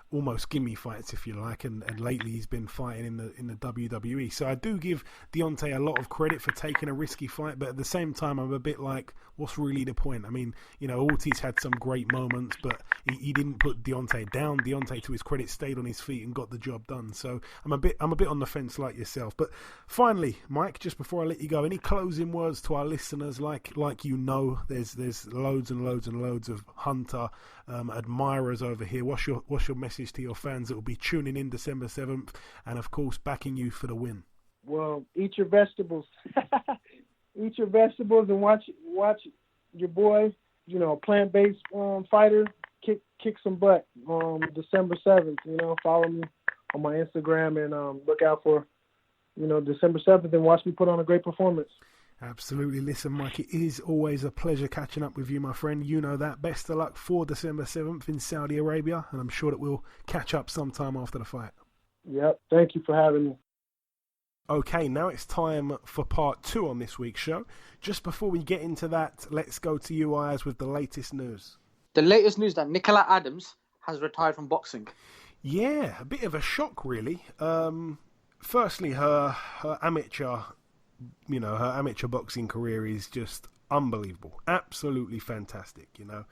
[SPEAKER 8] almost gimme fights, if you like, and lately he's been fighting in the WWE. So I do give Deontay a lot of credit for taking a risky fight, but at the same time I'm a bit like, what's really the point? I mean, you know, Ortiz had some great moments, but he didn't put Deontay down. Deontay, to his credit, stayed on his feet and got the job done. So I'm a bit on the fence like yourself. But finally, Mike, just before I let you go, any closing words to our listeners? Like you know, there's loads and loads and loads of Hunter admirers over here. What's your message to your fans that will be tuning in December 7th and of course backing you for the win?
[SPEAKER 5] Well, eat your vegetables. Eat your vegetables and watch your boy, you know, plant-based fighter kick some butt December 7th. You know, follow me on my Instagram and look out for, you know, December 7th and watch me put on a great performance.
[SPEAKER 8] Absolutely. Listen, Mike, it is always a pleasure catching up with you, my friend. You know that. Best of luck for December 7th in Saudi Arabia, and I'm sure that we'll catch up sometime after the fight.
[SPEAKER 5] Yep. Thank you for having me.
[SPEAKER 8] Okay, now it's time for part 2 on this week's show. Just before we get into that, let's go to you, Ayaz, with the latest news.
[SPEAKER 2] The latest news that Nicola Adams has retired from boxing.
[SPEAKER 8] Yeah, a bit of a shock, really. Firstly, her amateur boxing career is just unbelievable. Absolutely fantastic, you know.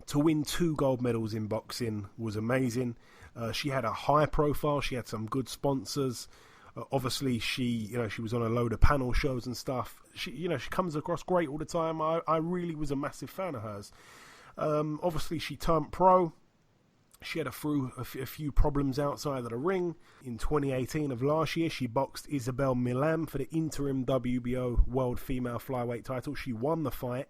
[SPEAKER 8] To win 2 gold medals in boxing was amazing. She had a high profile. She had some good sponsors. Obviously, she was on a load of panel shows and stuff. She comes across great all the time. I really was a massive fan of hers. Obviously, she turned pro. She had a few problems outside of the ring. In 2018 of last year, she boxed Isabel Milan for the interim WBO World Female Flyweight title. She won the fight.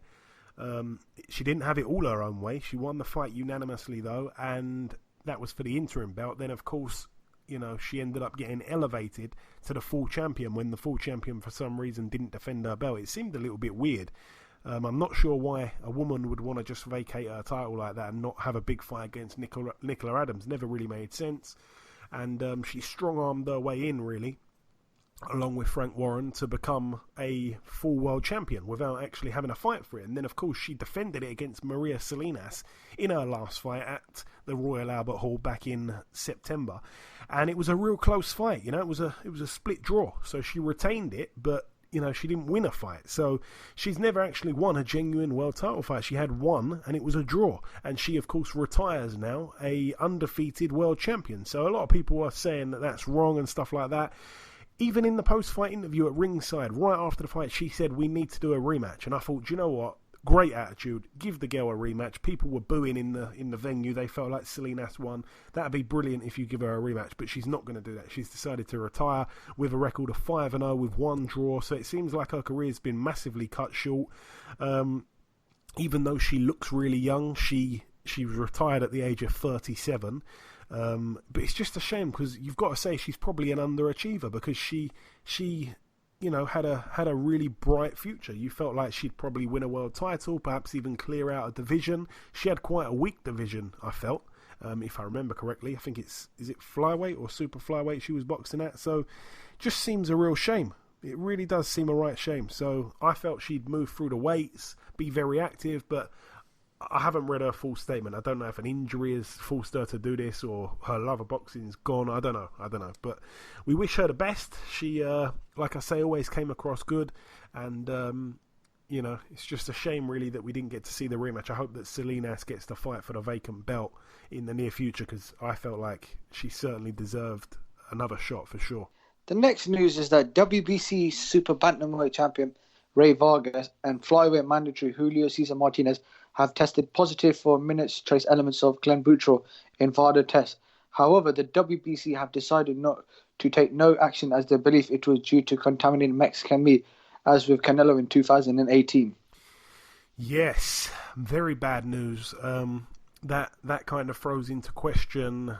[SPEAKER 8] She didn't have it all her own way. She won the fight unanimously, though, and that was for the interim belt. Then, of course, you know, she ended up getting elevated to the full champion when the full champion, for some reason, didn't defend her belt. It seemed a little bit weird. I'm not sure why a woman would want to just vacate her title like that and not have a big fight against Nicola Adams. Never really made sense. And she strong-armed her way in, really, along with Frank Warren, to become a full world champion without actually having a fight for it. And then, of course, she defended it against Maria Salinas in her last fight at the Royal Albert Hall back in September. And it was a real close fight. You know, it was a split draw. So she retained it, but you know, she didn't win a fight. So she's never actually won a genuine world title fight. She had one, and it was a draw. And she, of course, retires now a undefeated world champion. So a lot of people are saying that that's wrong and stuff like that. Even in the post-fight interview at ringside, right after the fight, she said, we need to do a rematch. And I thought, do you know what? Great attitude. Give the girl a rematch. People were booing in the venue. They felt like Salinas won. That'd be brilliant if you give her a rematch, but she's not going to do that. She's decided to retire with a record of 5-0 with 1 draw. So it seems like her career's been massively cut short. Even though she looks really young, she retired at the age of 37. But it's just a shame because you've got to say she's probably an underachiever because she had a really bright future. You felt like she'd probably win a world title, perhaps even clear out a division. She had quite a weak division, I felt, if I remember correctly. I think is it flyweight or super flyweight she was boxing at. So just seems a real shame. It really does seem a right shame. So I felt she'd move through the weights, be very active, but I haven't read her full statement. I don't know if an injury has forced her to do this or her love of boxing's gone. I don't know. But we wish her the best. She, like I say, always came across good. And, it's just a shame, really, that we didn't get to see the rematch. I hope that Salinas gets to fight for the vacant belt in the near future because I felt like she certainly deserved another shot for sure.
[SPEAKER 2] The next news is that WBC Super Bantamweight champion Ray Vargas and flyweight mandatory Julio Cesar Martinez have tested positive for minutes trace elements of clenbuterol in VADA tests. However, the WBC have decided not to take no action as they believe it was due to contaminated Mexican meat, as with Canelo in 2018.
[SPEAKER 8] Yes, very bad news. That kind of throws into question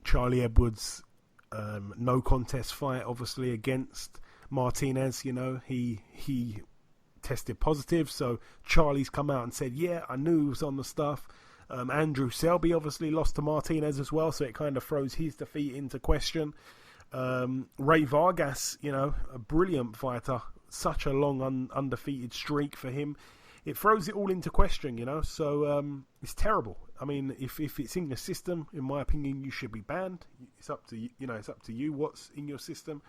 [SPEAKER 8] Charlie Edwards' no contest fight, obviously against Martinez. He tested positive, so Charlie's come out and said, yeah, I knew he was on the stuff. Andrew Selby obviously lost to Martinez as well, so it kind of throws his defeat into question. Ray Vargas, a brilliant fighter, such a long undefeated streak for him. It throws it all into question, so it's terrible. I mean, if it's in your system, in my opinion, you should be banned. It's up to you, it's up to you what's in your system.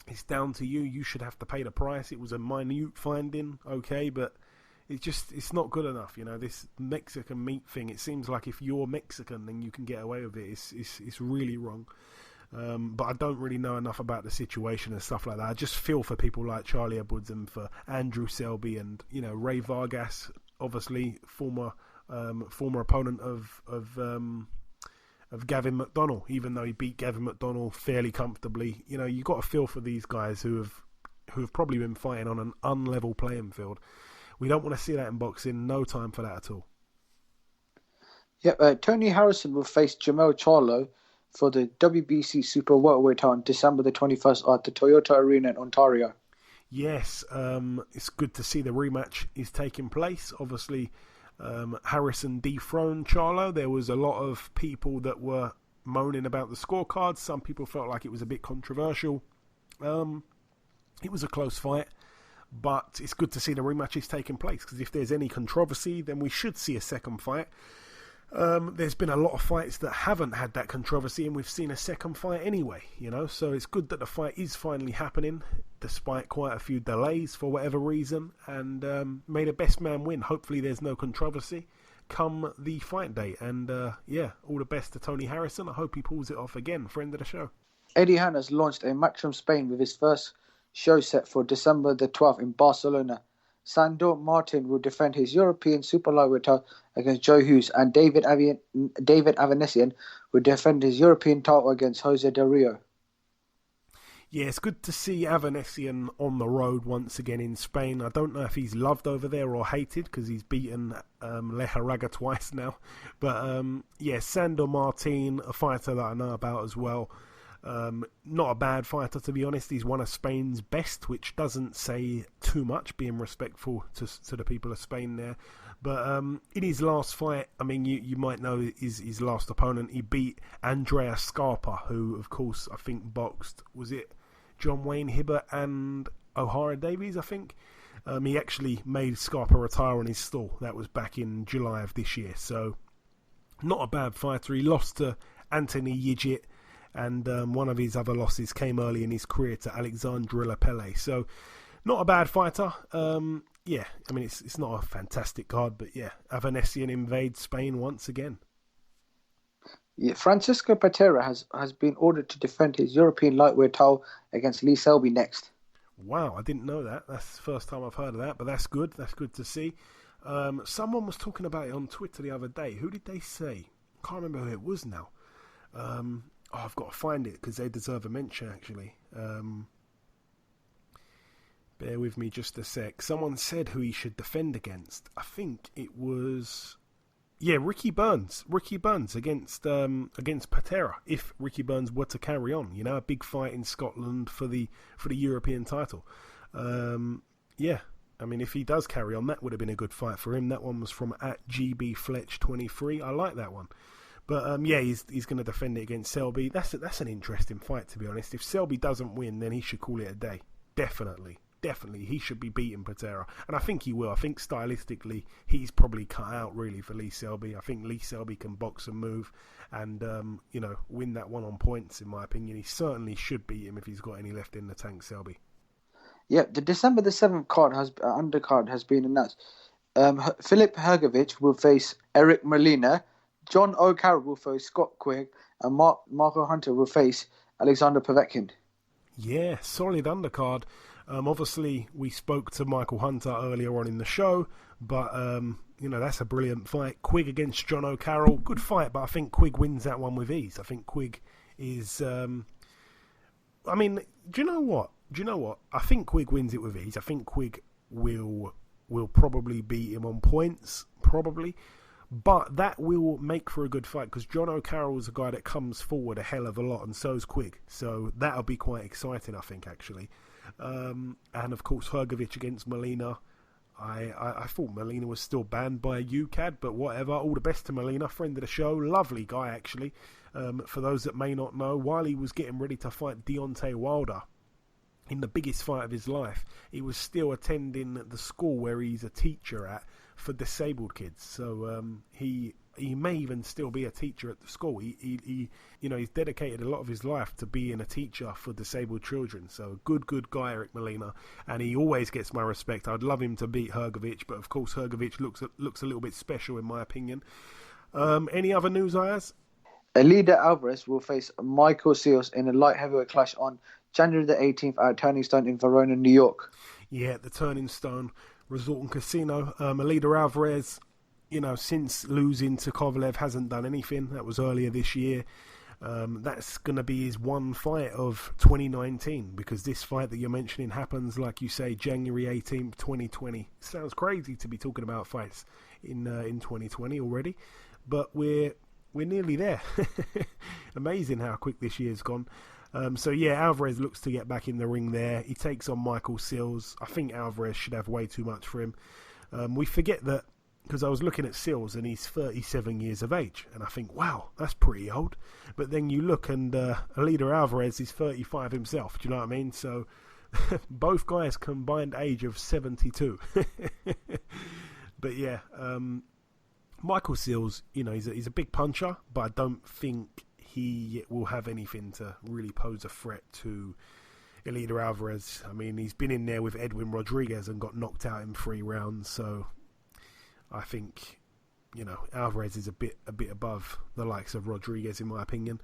[SPEAKER 8] It's down to you. You should have to pay the price. It was a minute finding, okay, but it's not good enough. This Mexican meat thing. It seems like if you're Mexican, then you can get away with it. It's really wrong. But I don't really know enough about the situation and stuff like that. I just feel for people like Charlie Edwards and for Andrew Selby and Ray Vargas, obviously former opponent of Gavin McDonnell, even though he beat Gavin McDonnell fairly comfortably. You got to feel for these guys who have probably been fighting on an unlevel playing field. We don't want to see that in boxing. No time for that at all.
[SPEAKER 2] Yep, Tony Harrison will face Jamel Charlo for the WBC Super Welterweight title on December the 21st at the Toyota Arena in Ontario.
[SPEAKER 8] Yes, it's good to see the rematch is taking place. Obviously, Harrison dethroned Charlo. There was a lot of people that were moaning about the scorecards. Some people felt like it was a bit controversial. It was a close fight, but it's good to see the rematch is taking place because if there's any controversy, then we should see a second fight. There's been a lot of fights that haven't had that controversy and we've seen a second fight anyway, so it's good that the fight is finally happening despite quite a few delays for whatever reason, and may the best man win. Hopefully there's no controversy come the fight date, and all the best to Tony Harrison. I hope he pulls it off again. Friend of the show.
[SPEAKER 2] Eddie Hearn has launched a match from Spain with his first show set for December the 12th in Barcelona. Sandor Martin will defend his European Super-Lightweight title against Joe Hughes, and David Avanesian will defend his European title against Jose Del Rio.
[SPEAKER 8] Yeah, it's good to see Avanesian on the road once again in Spain. I don't know if he's loved over there or hated because he's beaten Lejaraga twice now. But Sandor Martin, a fighter that I know about as well. Not a bad fighter, to be honest. He's one of Spain's best, which doesn't say too much, being respectful to the people of Spain there. But in his last fight, I mean, you might know his last opponent. He beat Andrea Scarpa, who, of course, I think boxed, was it John Wayne Hibbert and O'Hara Davies, I think? He actually made Scarpa retire on his stall. That was back in July of this year. So, not a bad fighter. He lost to Anthony Yigit. And one of his other losses came early in his career to Alexandre Lepelle. So, not a bad fighter. It's not a fantastic card, but Avanesian invades Spain once again.
[SPEAKER 2] Yeah, Francisco Patera has been ordered to defend his European lightweight title against Lee Selby next.
[SPEAKER 8] Wow, I didn't know that. That's the first time I've heard of that, but that's good. That's good to see. Someone was talking about it on Twitter the other day. Who did they say? I can't remember who it was now. I've got to find it because they deserve a mention, actually. Bear with me just a sec. Someone said who he should defend against. I think it was... Yeah, Ricky Burns against Patera. If Ricky Burns were to carry on, a big fight in Scotland for the European title. Yeah, I mean, if he does carry on, that would have been a good fight for him. That one was from @GBFletch23. I like that one. But yeah, he's going to defend it against Selby. That's an interesting fight, to be honest. If Selby doesn't win, then he should call it a day. Definitely, he should be beating Patera, and I think he will. I think stylistically, he's probably cut out really for Lee Selby. I think Lee Selby can box and move, and win that one on points. In my opinion, he certainly should beat him if he's got any left in the tank. Selby.
[SPEAKER 2] Yeah, the December the 7th undercard has been announced. Filip Hrgović will face Eric Molina. John O'Carroll will face Scott Quigg, and Marco Hunter will face Alexander Povetkin.
[SPEAKER 8] Yeah, solid undercard. Obviously, we spoke to Michael Hunter earlier on in the show, but that's a brilliant fight. Quigg against John O'Carroll, good fight, but I think Quigg wins that one with ease. I think Quigg is. Do you know what? I think Quigg wins it with ease. I think Quigg will probably beat him on points, probably. But that will make for a good fight because John O'Carroll is a guy that comes forward a hell of a lot, and so is Quigg. So that'll be quite exciting, I think, actually. And of course, Hrgović against Molina. I thought Molina was still banned by UCAD, but whatever. All the best to Molina, friend of the show. Lovely guy, actually. For those that may not know, while he was getting ready to fight Deontay Wilder in the biggest fight of his life, he was still attending the school where he's a teacher at for disabled kids. So he may even still be a teacher at the school. He's dedicated a lot of his life to being a teacher for disabled children. So good guy, Eric Molina, and he always gets my respect. I'd love him to beat Hrgović, but of course Hrgović looks a little bit special in my opinion. Any other news, Ayaz?
[SPEAKER 2] Elida Alvarez will face Michael Seals in a light heavyweight clash on January the 18th at Turning Stone in Verona, New York. Yeah,
[SPEAKER 8] the Turning Stone Resort and Casino. Elida Alvarez, since losing to Kovalev, hasn't done anything. That was earlier this year. That's going to be his one fight of 2019 because this fight that you're mentioning happens, like you say, January 18th, 2020. Sounds crazy to be talking about fights in 2020 already, but we're nearly there. Amazing how quick this year's gone. So yeah, Alvarez looks to get back in the ring there. He takes on Michael Seals. I think Alvarez should have way too much for him. We forget that because I was looking at Seals and he's 37 years of age. And I think, wow, that's pretty old. But then you look and Elida Alvarez is 35 himself. Do you know what I mean? So both guys combined age of 72. But yeah, Michael Seals, he's a big puncher, but I don't think he will have anything to really pose a threat to Elida Alvarez. I mean, he's been in there with Edwin Rodriguez and got knocked out in 3 rounds, so I think, Alvarez is a bit above the likes of Rodriguez, in my opinion.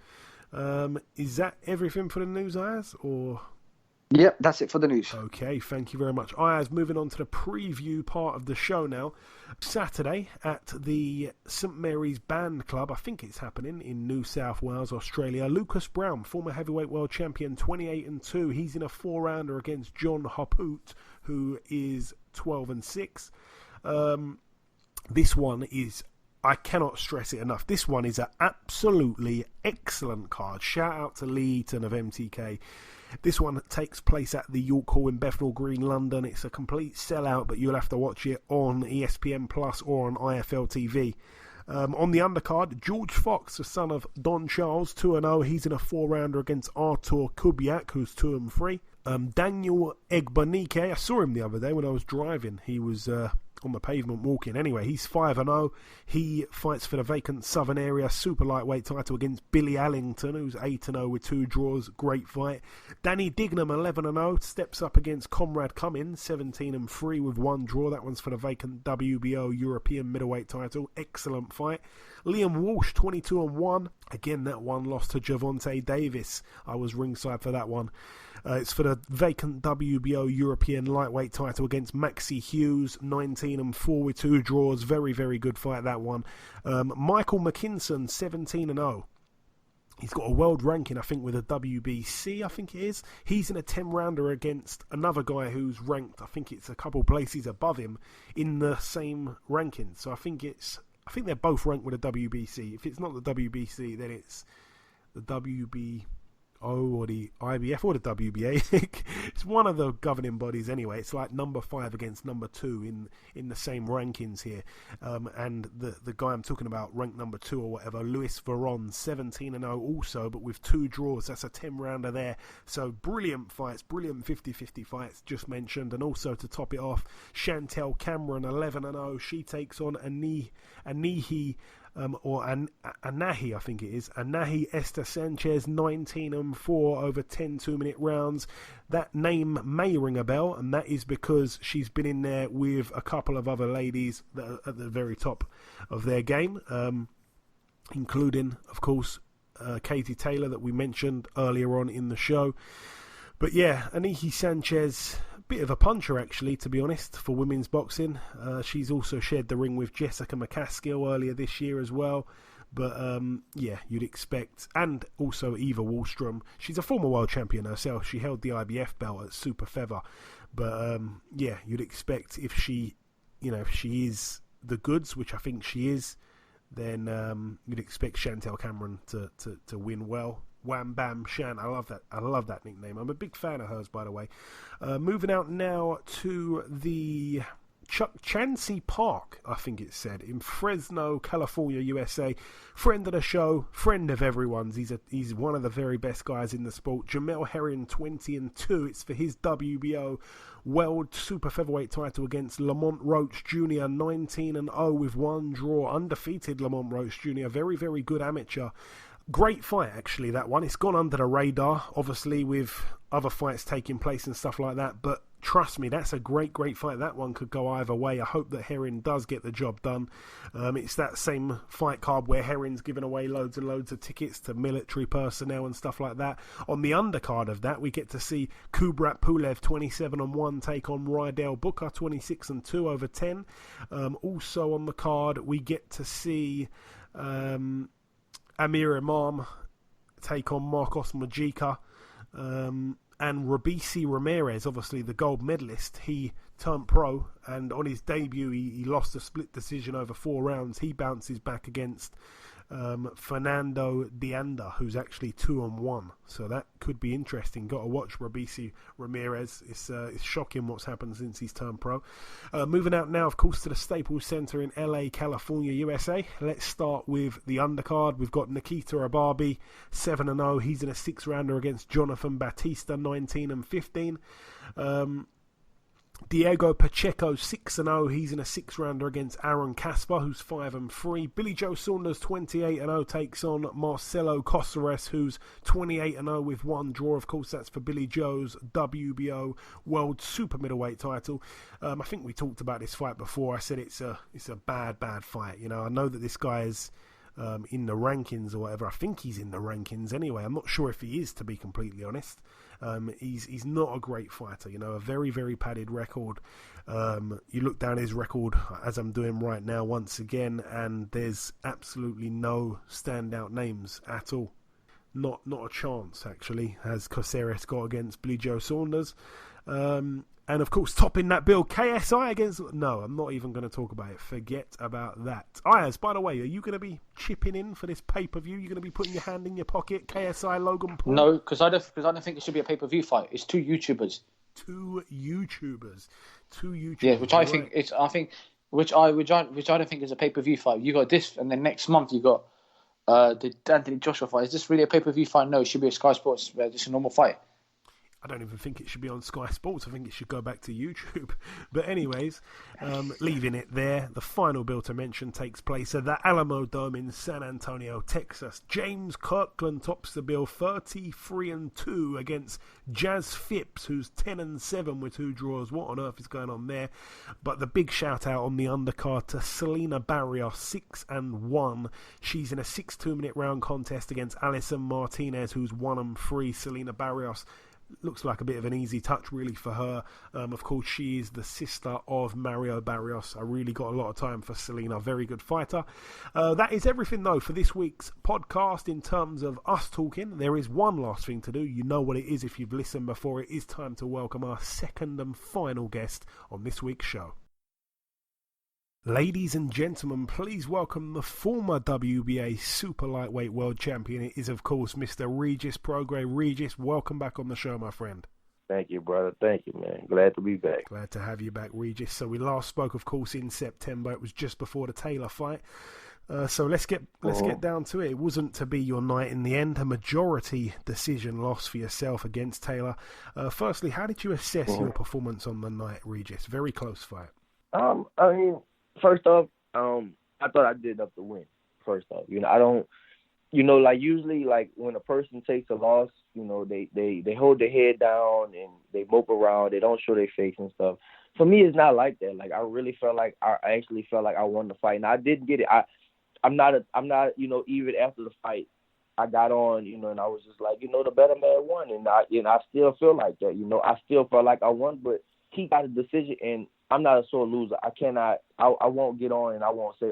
[SPEAKER 8] Is that everything for the news, Ayaz, or?
[SPEAKER 2] Yep, that's it for the news.
[SPEAKER 8] Okay, thank you very much. Ayaz, moving on to the preview part of the show now. Saturday at the St Mary's Band Club, I think it's happening in New South Wales, Australia. Lucas Brown, former heavyweight world champion, 28-2. He's in a 4-rounder against John Hoput, who is 12-6. This one is, I cannot stress it enough, this one is an absolutely excellent card. Shout out to Lee Eaton of MTK. This one takes place at the York Hall in Bethnal Green, London. It's a complete sellout, but you'll have to watch it on ESPN Plus or on IFL TV. On the undercard, George Fox, the son of Don Charles, 2-0. He's in a 4-rounder against Artur Kubiak, who's 2-3. Daniel Egbanike, I saw him the other day when I was driving. He was on the pavement walking. Anyway, he's 5-0. He fights for the vacant Southern Area Super-Lightweight title against Billy Allington, who's 8-0 with 2 draws. Great fight. Danny Dignam, 11-0, steps up against Conrad Cummins, 17-3 with 1 draw. That one's for the vacant WBO European middleweight title. Excellent fight. Liam Walsh, 22-1. Again, that one lost to Gervonta Davis. I was ringside for that one. It's for the vacant WBO European lightweight title against Maxie Hughes, 19-4 with 2 draws. Very, very good fight, that one. Michael McKinson, 17-0. He's got a world ranking, I think, with a WBC, I think it is. He's in a 10-rounder against another guy who's ranked, I think it's a couple places above him in the same ranking. So I think it's I think they're both ranked with the WBC. If it's not the WBC, then it's the WBO or the IBF or the WBA. It's one of the governing bodies anyway. It's like number 5 against number 2 in the same rankings here. And the guy I'm talking about, ranked number 2 or whatever, Luis Veron, 17-0 also, but with 2 draws. That's a 10-rounder there. So brilliant fights, brilliant 50-50 fights just mentioned. And also to top it off, Chantel Cameron, 11-0. She takes on Anahi, I think it is. Anahi Esther Sanchez, 19-4 over 10 2-minute rounds. That name may ring a bell, and that is because she's been in there with a couple of other ladies that are at the very top of their game, including, of course, Katie Taylor that we mentioned earlier on in the show. But yeah, Anahi Sanchez, bit of a puncher actually, to be honest, for women's boxing. She's also shared the ring with Jessica McCaskill earlier this year as well. But yeah, you'd expect, and also Eva Wallstrom. She's a former world champion herself. She held the IBF belt at super feather. But yeah, you'd expect if she is the goods, which I think she is, then you'd expect Chantel Cameron to win well. Wham Bam Shan, I love that nickname. I'm a big fan of hers, by the way. Moving out now to the Chansey Park, I think it said, in Fresno, California, USA. Friend of the show, friend of everyone's. He's one of the very best guys in the sport. Jamel Herring, 20-2. It's for his WBO World Super Featherweight title against Lamont Roach Jr., 19-0 with 1 draw. Undefeated Lamont Roach Jr., very, very good amateur. Great fight, actually, that one. It's gone under the radar, obviously, with other fights taking place and stuff like that. But trust me, that's a great, great fight. That one could go either way. I hope that Herring does get the job done. It's that same fight card where Herring's giving away loads and loads of tickets to military personnel and stuff like that. On the undercard of that, we get to see Kubrat Pulev, 27-1, take on Rydell Booker, 26-2 over 10. Also on the card, we get to see Amir Imam take on Marcos Majica, and Jose Ramirez, obviously the gold medalist. He turned pro, and on his debut he lost a split decision over 4 rounds. He bounces back against Fernando Dianda, who's actually 2-1, so that could be interesting. Got to watch Jose Ramirez. It's shocking what's happened since he's turned pro. Moving out now, of course, to the Staples Center in LA, California, USA. Let's start with the undercard. We've got Nikita Ababi, 7-0. He's in a 6-rounder against Jonathan Batista, 19-15. Diego Pacheco, 6-0. He's in a 6-rounder against Aaron Casper, who's 5-3. Billy Joe Saunders, 28-0, takes on Marcelo Cosares, who's 28-0 with 1 draw. Of course, that's for Billy Joe's WBO World Super Middleweight title. I think we talked about this fight before. I said it's a bad fight. You know, I know that this guy is in the rankings or whatever. I think he's in the rankings anyway. I'm not sure if he is, to be completely honest. He's not a great fighter, you know, a very, very padded record. You look down his record, as I'm doing right now once again, and there's absolutely no standout names at all. Not a chance, actually, has Cosares got against Billy Joe Saunders. And of course, topping that bill, KSI against... No, I'm not even going to talk about it. Forget about that. Ayaz, by the way, are you going to be chipping in for this pay-per-view? You're going to be putting your hand in your pocket, KSI, Logan Paul?
[SPEAKER 2] No, because I don't think it should be a pay-per-view fight. It's 2 YouTubers.
[SPEAKER 8] Two YouTubers.
[SPEAKER 2] Yeah, which I think it's... Which I don't think is a pay-per-view fight. You got this, and then next month you got the Anthony Joshua fight. Is this really a pay-per-view fight? No, it should be a Sky Sports, just a normal fight.
[SPEAKER 8] I don't even think it should be on Sky Sports. I think it should go back to YouTube. But anyways, leaving it there, the final bill to mention takes place at the Alamo Dome in San Antonio, Texas. James Kirkland tops the bill, 33-2 against Jazz Phipps, who's 10-7 with 2 draws. What on earth is going on there? But the big shout out on the undercard to Selena Barrios, 6-1. She's in a 6 2-minute round contest against Alison Martinez, who's 1-3. Selena Barrios looks like a bit of an easy touch, really, for her. Of course, she is the sister of Mario Barrios. I really got a lot of time for Selena. Very good fighter. That is everything, though, for this week's podcast in terms of us talking. There is one last thing to do. You know what it is if you've listened before. It is time to welcome our second and final guest on this week's show. Ladies and gentlemen, please welcome the former WBA Super-Lightweight World Champion. It is, of course, Mr. Regis Prograis. Regis, welcome back on the show, my friend.
[SPEAKER 3] Thank you, brother. Thank you, man. Glad to be back.
[SPEAKER 8] Glad to have you back, Regis. So we last spoke, of course, in September. It was just before the Taylor fight. So let's get down to it. It wasn't to be your night in the end. A majority decision loss for yourself against Taylor. Firstly, how did you assess your performance on the night, Regis? Very close fight.
[SPEAKER 3] I mean, first off, I thought I did enough to win. First off, I don't, like usually, like when a person takes a loss, they hold their head down and they mope around. They don't show their face and stuff. For me, it's not like that. Like I really felt like I won the fight, and I didn't get it. I'm not, even after the fight, I got on, and I was just like, the better man won, and I still feel like that. I still felt like I won, but he got a decision, and I'm not a sore loser. I won't get on and I won't say,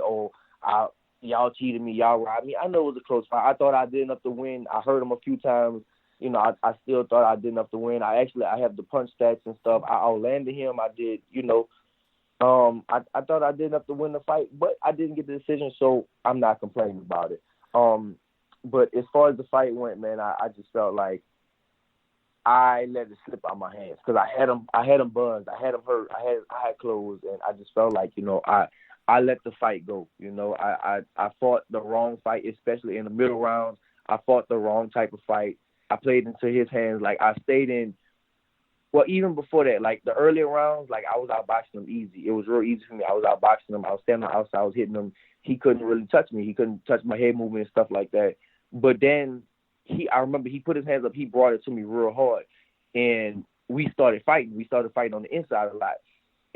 [SPEAKER 3] y'all cheated me, y'all robbed me. I know it was a close fight. I thought I did enough to win. I heard him a few times. I still thought I did enough to win. I have the punch stats and stuff. I outlanded him. I did, I thought I did enough to win the fight, but I didn't get the decision, so I'm not complaining about it. But as far as the fight went, man, I just felt like I let it slip out my hands because I had him buzzed, I had him hurt, I had clothes, and I just felt like, I let the fight go. I fought the wrong fight, especially in the middle rounds. I fought the wrong type of fight. I played into his hands. Like I stayed in. Well, even before that, like the earlier rounds, like I was outboxing him easy. It was real easy for me. I was outboxing him. I was standing outside. I was hitting him. He couldn't really touch me. He couldn't touch my head movement and stuff like that. But then I remember he put his hands up. He brought it to me real hard, and we started fighting. We started fighting on the inside a lot.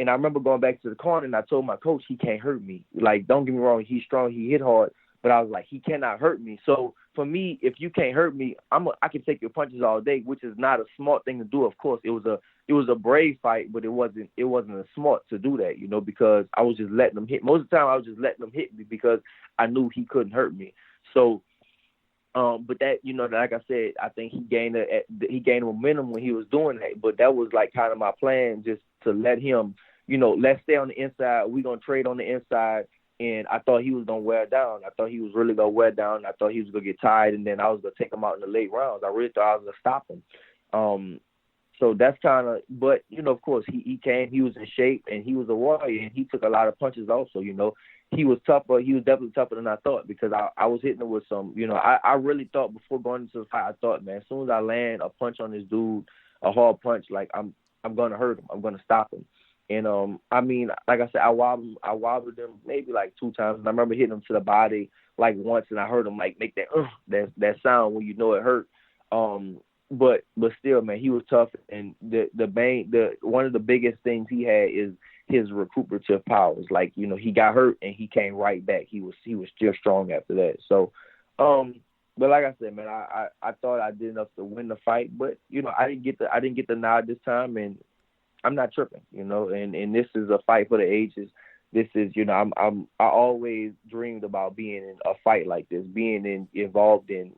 [SPEAKER 3] And I remember going back to the corner, and I told my coach, he can't hurt me. Like, don't get me wrong, he's strong, he hit hard, but I was like, he cannot hurt me. So for me, if you can't hurt me, I can take your punches all day, which is not a smart thing to do. Of course, it was a brave fight, but it wasn't a smart to do that, because I was just letting him hit. Most of the time, I was just letting him hit me because I knew he couldn't hurt me. So, but that, like I said, I think he gained momentum when he was doing that. But that was like kind of my plan, just to let him, let's stay on the inside. We're gonna trade on the inside. And I thought he was going to wear down. I thought he was really going to wear down. I thought he was going to get tired, and then I was going to take him out in the late rounds. I really thought I was going to stop him. So that's kind of – but, of course, he came. He was in shape, and he was a warrior, and he took a lot of punches also, He was tougher. He was definitely tougher than I thought because I was hitting him with some – I really thought before going into the fight, I thought, man, as soon as I land a punch on this dude, a hard punch, like I'm going to hurt him. I'm going to stop him. And, I mean, like I said, I wobbled him maybe like 2 times. And I remember hitting him to the body like once, and I heard him like make that sound when it hurt. But still, man, he was tough. And one of the biggest things he had is his recuperative powers. Like, he got hurt and he came right back. He was still strong after that. So, but like I said, man, I thought I did enough to win the fight. But, I didn't get the nod this time, and I'm not tripping, and this is a fight for the ages. This is, I always dreamed about being in a fight like this, involved in,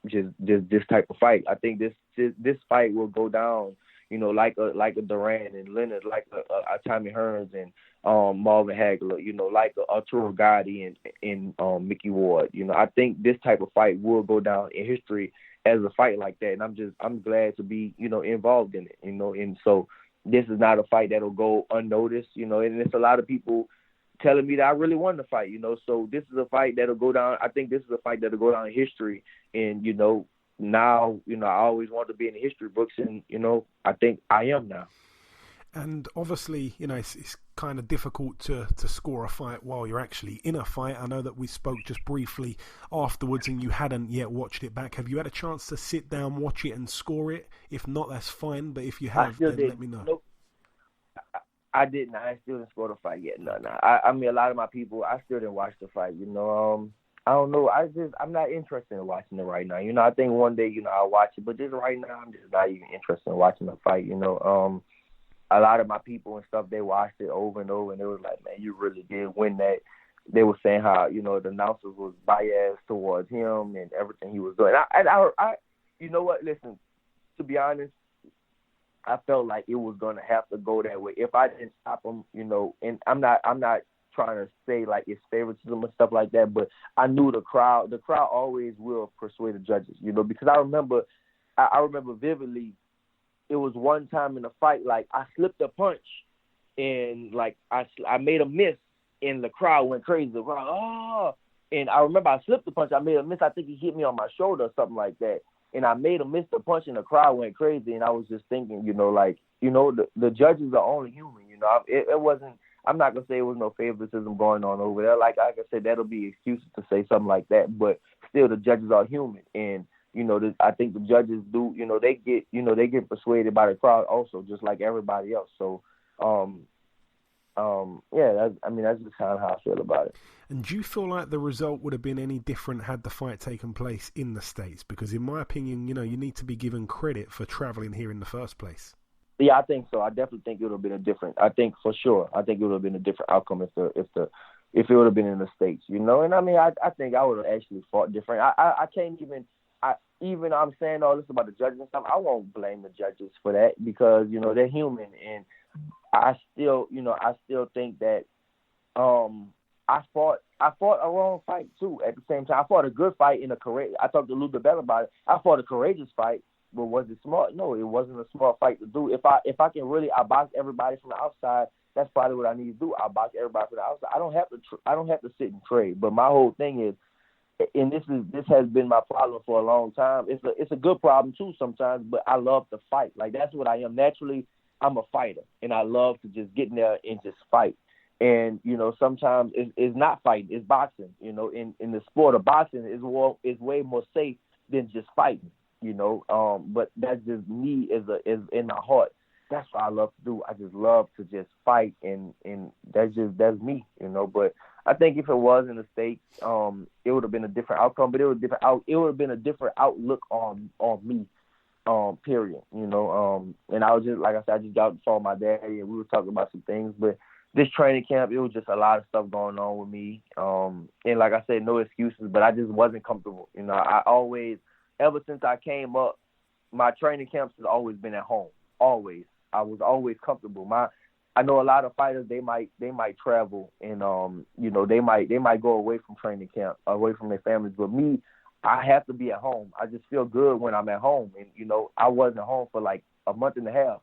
[SPEAKER 3] just this type of fight. I think this fight will go down, like a Duran and Leonard, like a Tommy Hearns and Marvin Hagler, like a Arturo Gotti and Mickey Ward. I think this type of fight will go down in history as a fight like that, and I'm glad to be, involved in it, and so. This is not a fight that'll go unnoticed, and it's a lot of people telling me that I really won the fight, so this is a fight that'll go down. I think this is a fight that'll go down in history, and, now, I always wanted to be in the history books, and, I think I am now.
[SPEAKER 8] And obviously, it's kind of difficult to score a fight while you're actually in a fight. I know that we spoke just briefly afterwards and you hadn't yet watched it back. Have you had a chance to sit down, watch it and score it? If not, that's fine. But if you have, then let me know.
[SPEAKER 3] Nope. I didn't. I still didn't score the fight yet. No. I mean, a lot of my people, I still didn't watch the fight. I don't know. I'm not interested in watching it right now. I think one day, I'll watch it. But just right now, I'm just not even interested in watching the fight, A lot of my people and stuff, they watched it over and over, and they was like, man, you really did win that. They were saying how, the announcers was biased towards him and everything he was doing. I you know what? Listen, to be honest, I felt like it was going to have to go that way. If I didn't stop him, and I'm not trying to say like it's favoritism and stuff like that, but I knew the crowd always will persuade the judges, because I remember vividly, it was one time in the fight, like I slipped a punch and like I made a miss and the crowd went crazy. The crowd, oh, and I remember I slipped the punch, I made a miss, I think he hit me on my shoulder or something like that. And I made a miss the punch and the crowd went crazy, and I was just thinking, the judges are only human, it wasn't, I'm not going to say it was no favoritism going on over there. Like I said, that'll be excuses to say something like that, but still the judges are human. And, I think the judges do, they get persuaded by the crowd also, just like everybody else. So, that's just kind of how I feel about it.
[SPEAKER 8] And do you feel like the result would have been any different had the fight taken place in the States? Because in my opinion, you need to be given credit for traveling here in the first place.
[SPEAKER 3] Yeah, I think so. I definitely think it would have been a different. I think for sure. I think it would have been a different outcome if it would have been in the States. And I mean, I think I would have actually fought different. I can't even. Even I'm saying all this about the judges and stuff. I won't blame the judges for that because they're human, and I still think that I fought a wrong fight too. At the same time, I fought a good fight in a courageous. I talked to Lou DeBell about it. I fought a courageous fight. But was it smart? No, it wasn't a smart fight to do. If I can really box everybody from the outside, that's probably what I need to do. I box everybody from the outside. I don't have to sit and trade. But my whole thing is, and this has been my problem for a long time. It's a good problem too sometimes. But I love to fight. Like that's what I am naturally. I'm a fighter, and I love to just get in there and just fight. And sometimes it's not fighting. It's boxing. In the sport of boxing is way more safe than just fighting. But that's just me is in my heart. That's what I love to do. I just love to just fight, and that's me, But I think if it was in the States, it would have been a different outcome. But it would have been a different outlook on me, period. And I was just like I said, I just got to follow my daddy, and we were talking about some things. But this training camp, it was just a lot of stuff going on with me. And like I said, no excuses, but I just wasn't comfortable. I always. Ever since I came up, my training camps has always been at home. Always, I was always comfortable. I know a lot of fighters they might travel and they might go away from training camp, away from their families. But me, I have to be at home. I just feel good when I'm at home. And I wasn't home for like a month and a half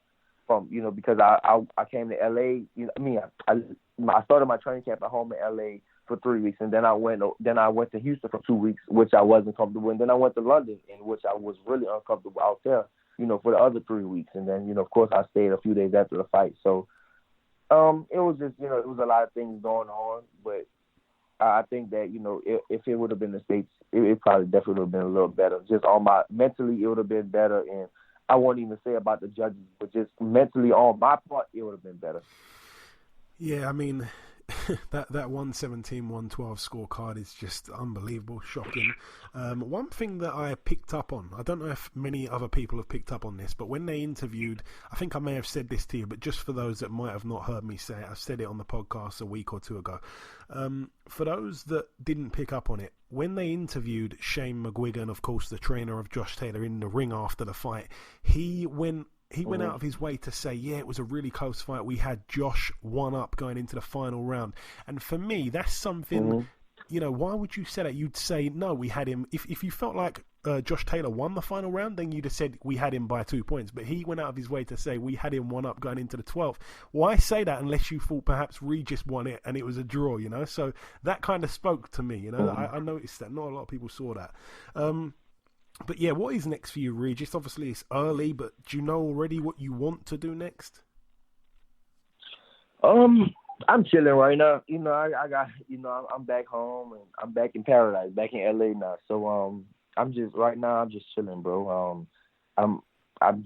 [SPEAKER 3] because I came to LA. I started my training camp at home in LA for 3 weeks, and then I went to Houston for 2 weeks, which I wasn't comfortable, and then I went to London, in which I was really uncomfortable out there, for the other 3 weeks, and then of course I stayed a few days after the fight. So it was just it was a lot of things going on, but I think that if it would have been the States, it probably definitely would have been a little better. Just mentally, it would have been better, and I won't even say about the judges, but just mentally on my part, it would have been better.
[SPEAKER 8] Yeah, I mean. that 117-112 scorecard is just unbelievable, shocking. One thing that I picked up on, I don't know if many other people have picked up on this, but when they interviewed, I think I may have said this to you, but just for those that might have not heard me say it, I said it on the podcast a week or two ago. For those that didn't pick up on it, when they interviewed Shane McGuigan, of course the trainer of Josh Taylor, in the ring after the fight, he went out of his way to say, yeah, it was a really close fight. We had Josh one up going into the final round. And for me, that's something, why would you say that? You'd say, no, we had him. If you felt like Josh Taylor won the final round, then you'd have said we had him by 2 points. But he went out of his way to say we had him one up going into the 12th. Why say that unless you thought perhaps Regis won it and it was a draw, So that kind of spoke to me, I noticed that. Not a lot of people saw that. But yeah, what is next for you, Regis? Obviously, it's early, but do you know already what you want to do next?
[SPEAKER 3] I'm chilling right now. I got, I'm back home and I'm back in paradise, back in LA now. So I'm just right now. I'm just chilling, bro. I'm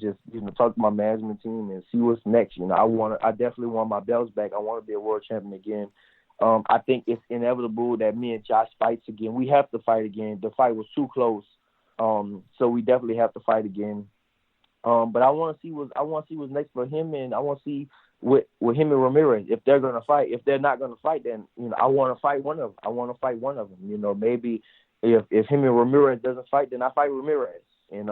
[SPEAKER 3] just talk to my management team and see what's next. I definitely want my belts back. I want to be a world champion again. I think it's inevitable that me and Josh fights again. We have to fight again. The fight was too close. So we definitely have to fight again. But I want to see what's next for him, and I want to see with him and Ramirez if they're gonna fight. If they're not gonna fight, then I want to fight one of them. Maybe if him and Ramirez doesn't fight, then I fight Ramirez. And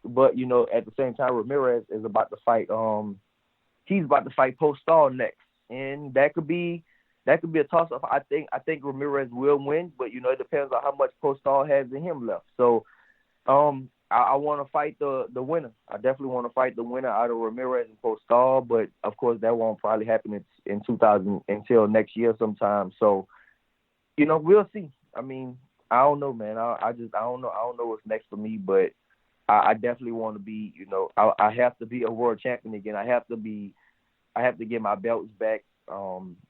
[SPEAKER 3] but at the same time, Ramirez is about to fight. He's about to fight Postal next, and that could be that could be a toss-up. I think Ramirez will win, but, you know, it depends on how much Postol has in him left. So I want to fight the winner. I definitely want to fight the winner out of Ramirez and Postol, but, of course, that won't probably happen in 2000 until next year sometime. So, you know, we'll see. I mean, I don't know, man. I don't know. I don't know what's next for me, but I definitely want to be, you know, I have to be a world champion again. I have to get my belts back.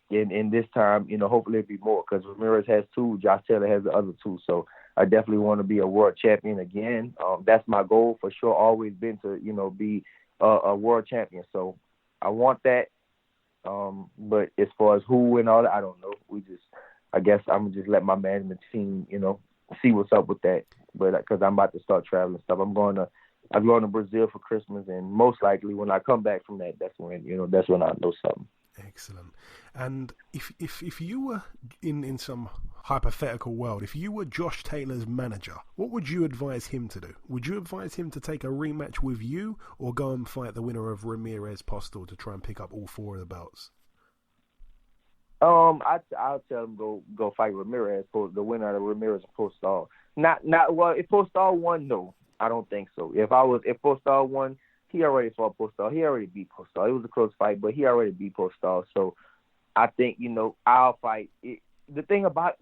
[SPEAKER 3] In this time, you know, hopefully it'll be more, because Ramirez has 2, Josh Taylor has the other 2. So I definitely want to be a world champion again. That's my goal for sure. Always been to, you know, be a world champion. So I want that. But as far as who and all that, I don't know. I guess I'm gonna just let my management team, you know, see what's up with that. But because I'm about to start traveling and stuff, I'm going to Brazil for Christmas, and most likely when I come back from that, that's when I know something.
[SPEAKER 8] Excellent. And if you were in some hypothetical world, if you were Josh Taylor's manager, what would you advise him to do? Would you advise him to take a rematch with you, or go and fight the winner of Ramirez Postol to try and pick up all 4 of the belts?
[SPEAKER 3] I'll tell him go fight Ramirez, the winner of Ramirez and Postol. Well, if Postol won, no, I don't think so. If Postol won, he already fought Postol. He already beat Postol. It was a close fight, but he already beat Postol. So I think, you know, I'll fight. The thing about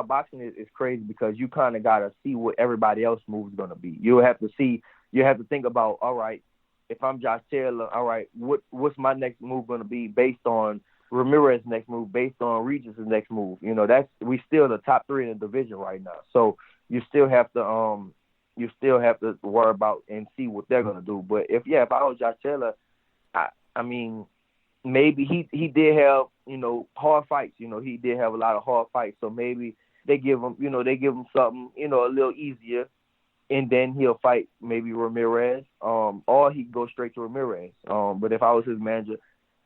[SPEAKER 3] boxing is crazy, because you kind of gotta see what everybody else's move is gonna be. You have to think about, all right, if I'm Josh Taylor, all right, what's my next move gonna be based on Ramirez's next move, based on Regis' next move. You know, we still the top 3 in the division right now. So you still have to worry about and see what they're gonna do. But if I was Josh Taylor, I mean, maybe he did have, you know, hard fights. You know, he did have a lot of hard fights. So maybe they give him something, you know, a little easier, and then he'll fight maybe Ramirez, or he go straight to Ramirez. But if I was his manager,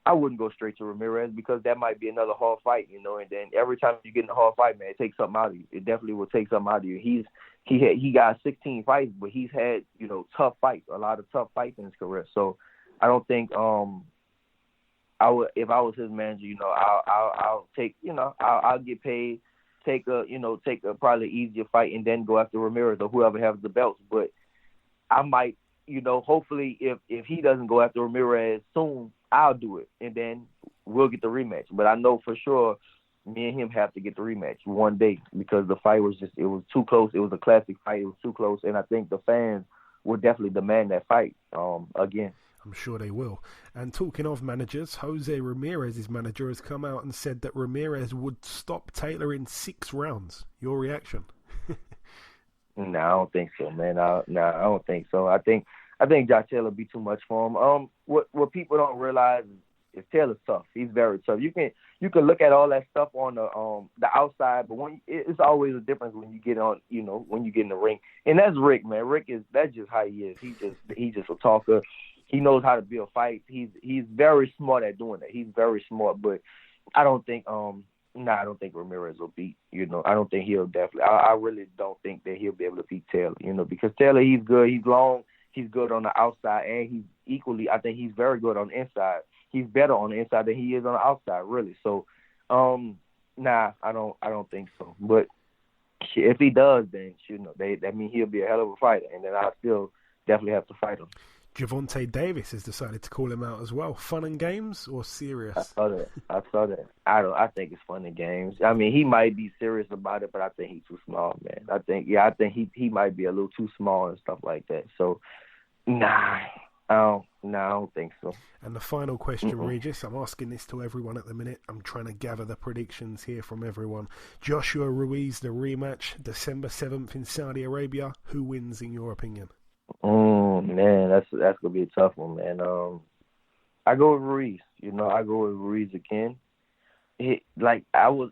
[SPEAKER 3] I wouldn't go straight to Ramirez, because that might be another hard fight, you know. And then every time you get in a hard fight, man, it takes something out of you. It definitely will take something out of you. He got 16 fights, but he's had, you know, tough fights, a lot of tough fights in his career. So I don't think I would, if I was his manager, you know, I'll take, you know, I'll get paid, take a probably easier fight, and then go after Ramirez or whoever has the belts. But I might, you know, hopefully if he doesn't go after Ramirez soon, I'll do it, and then we'll get the rematch. But I know for sure me and him have to get the rematch one day, because the fight was it was too close. It was a classic fight. It was too close, and I think the fans will definitely demand that fight again.
[SPEAKER 8] I'm sure they will. And talking of managers, Jose Ramirez's manager has come out and said that Ramirez would stop Taylor in 6 rounds. Your reaction?
[SPEAKER 3] No, I don't think so, man. I don't think so. I think Josh Taylor will be too much for him. What people don't realize is Taylor's tough. He's very tough. You can look at all that stuff on the outside, but it's always a difference when you get on, you know, when you get in the ring. And that's Rick, man. That's just how he is. He's just a talker. He knows how to build fights. He's very smart at doing that. He's very smart, but I don't think Ramirez will beat. You know, I don't think he'll definitely. I really don't think that he'll be able to beat Taylor. You know, because Taylor, he's good. He's long. He's good on the outside, and he's equally. I think he's very good on the inside. He's better on the inside than he is on the outside, really. So, I don't think so. But if he does, then you know, that means he'll be a hell of a fighter, and then I'll still definitely have to fight him.
[SPEAKER 8] Gervonta Davis has decided to call him out as well. Fun and games or serious?
[SPEAKER 3] I saw that. I think it's fun and games. I mean, he might be serious about it, but I think he's too small, man. I think he might be a little too small and stuff like that. So, I don't think so.
[SPEAKER 8] And the final question, Regis, I'm asking this to everyone at the minute. I'm trying to gather the predictions here from everyone. Joshua Ruiz, the rematch, December 7th in Saudi Arabia. Who wins, in your opinion?
[SPEAKER 3] Man, that's gonna be a tough one, man. I go with Ruiz. You know, I go with Ruiz again. I was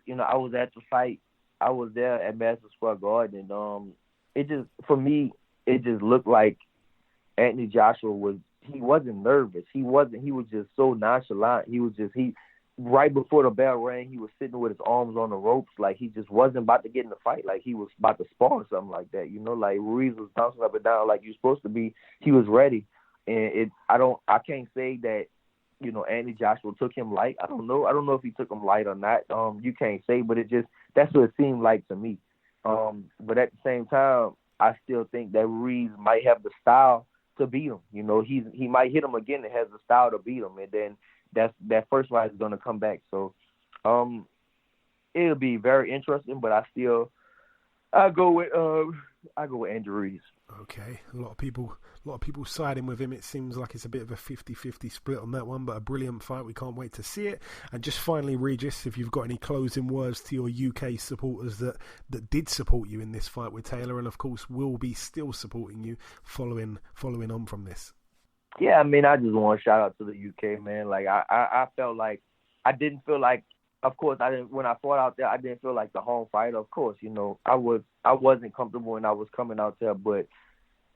[SPEAKER 3] at the fight. I was there at Madison Square Garden, and it just looked like Anthony Joshua he wasn't nervous. He was just so nonchalant. Right before the bell rang, he was sitting with his arms on the ropes, like he just wasn't about to get in the fight, like he was about to spar or something like that. You know, like Ruiz was bouncing up and down like you're supposed to be. He was ready, and I can't say that Anthony Joshua took him light. I don't know. I don't know if he took him light or not. You can't say, but that's what it seemed like to me. But at the same time, I still think that Ruiz might have the style to beat him. He might hit him again and has the style to beat him, and then that first fight is going to come back. So it'll be very interesting. But I go with Andrew Ruiz.
[SPEAKER 8] Okay, a lot of people siding with him. It seems like it's a bit of a 50-50 split on that one, but a brilliant fight. We can't wait to see it. And just finally, Regis, if you've got any closing words to your UK supporters that did support you in this fight with Taylor, and of course will be still supporting you following on from this.
[SPEAKER 3] Yeah, I mean, I just want to shout out to the UK, man. Like I felt like I didn't feel like. Of course, when I fought out there, I didn't feel like the home fighter. Of course, I wasn't comfortable when I was coming out there, but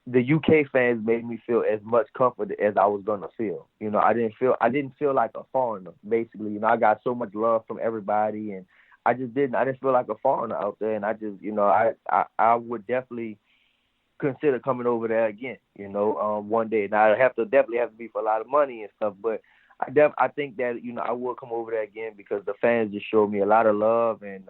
[SPEAKER 3] the UK fans made me feel as much comfort as I was gonna feel. I didn't feel like a foreigner. Basically, I got so much love from everybody, and I didn't feel like a foreigner out there. And I would definitely consider coming over there again. One day. Now it definitely have to be for a lot of money and stuff, but I think that, I will come over there again because the fans just showed me a lot of love, and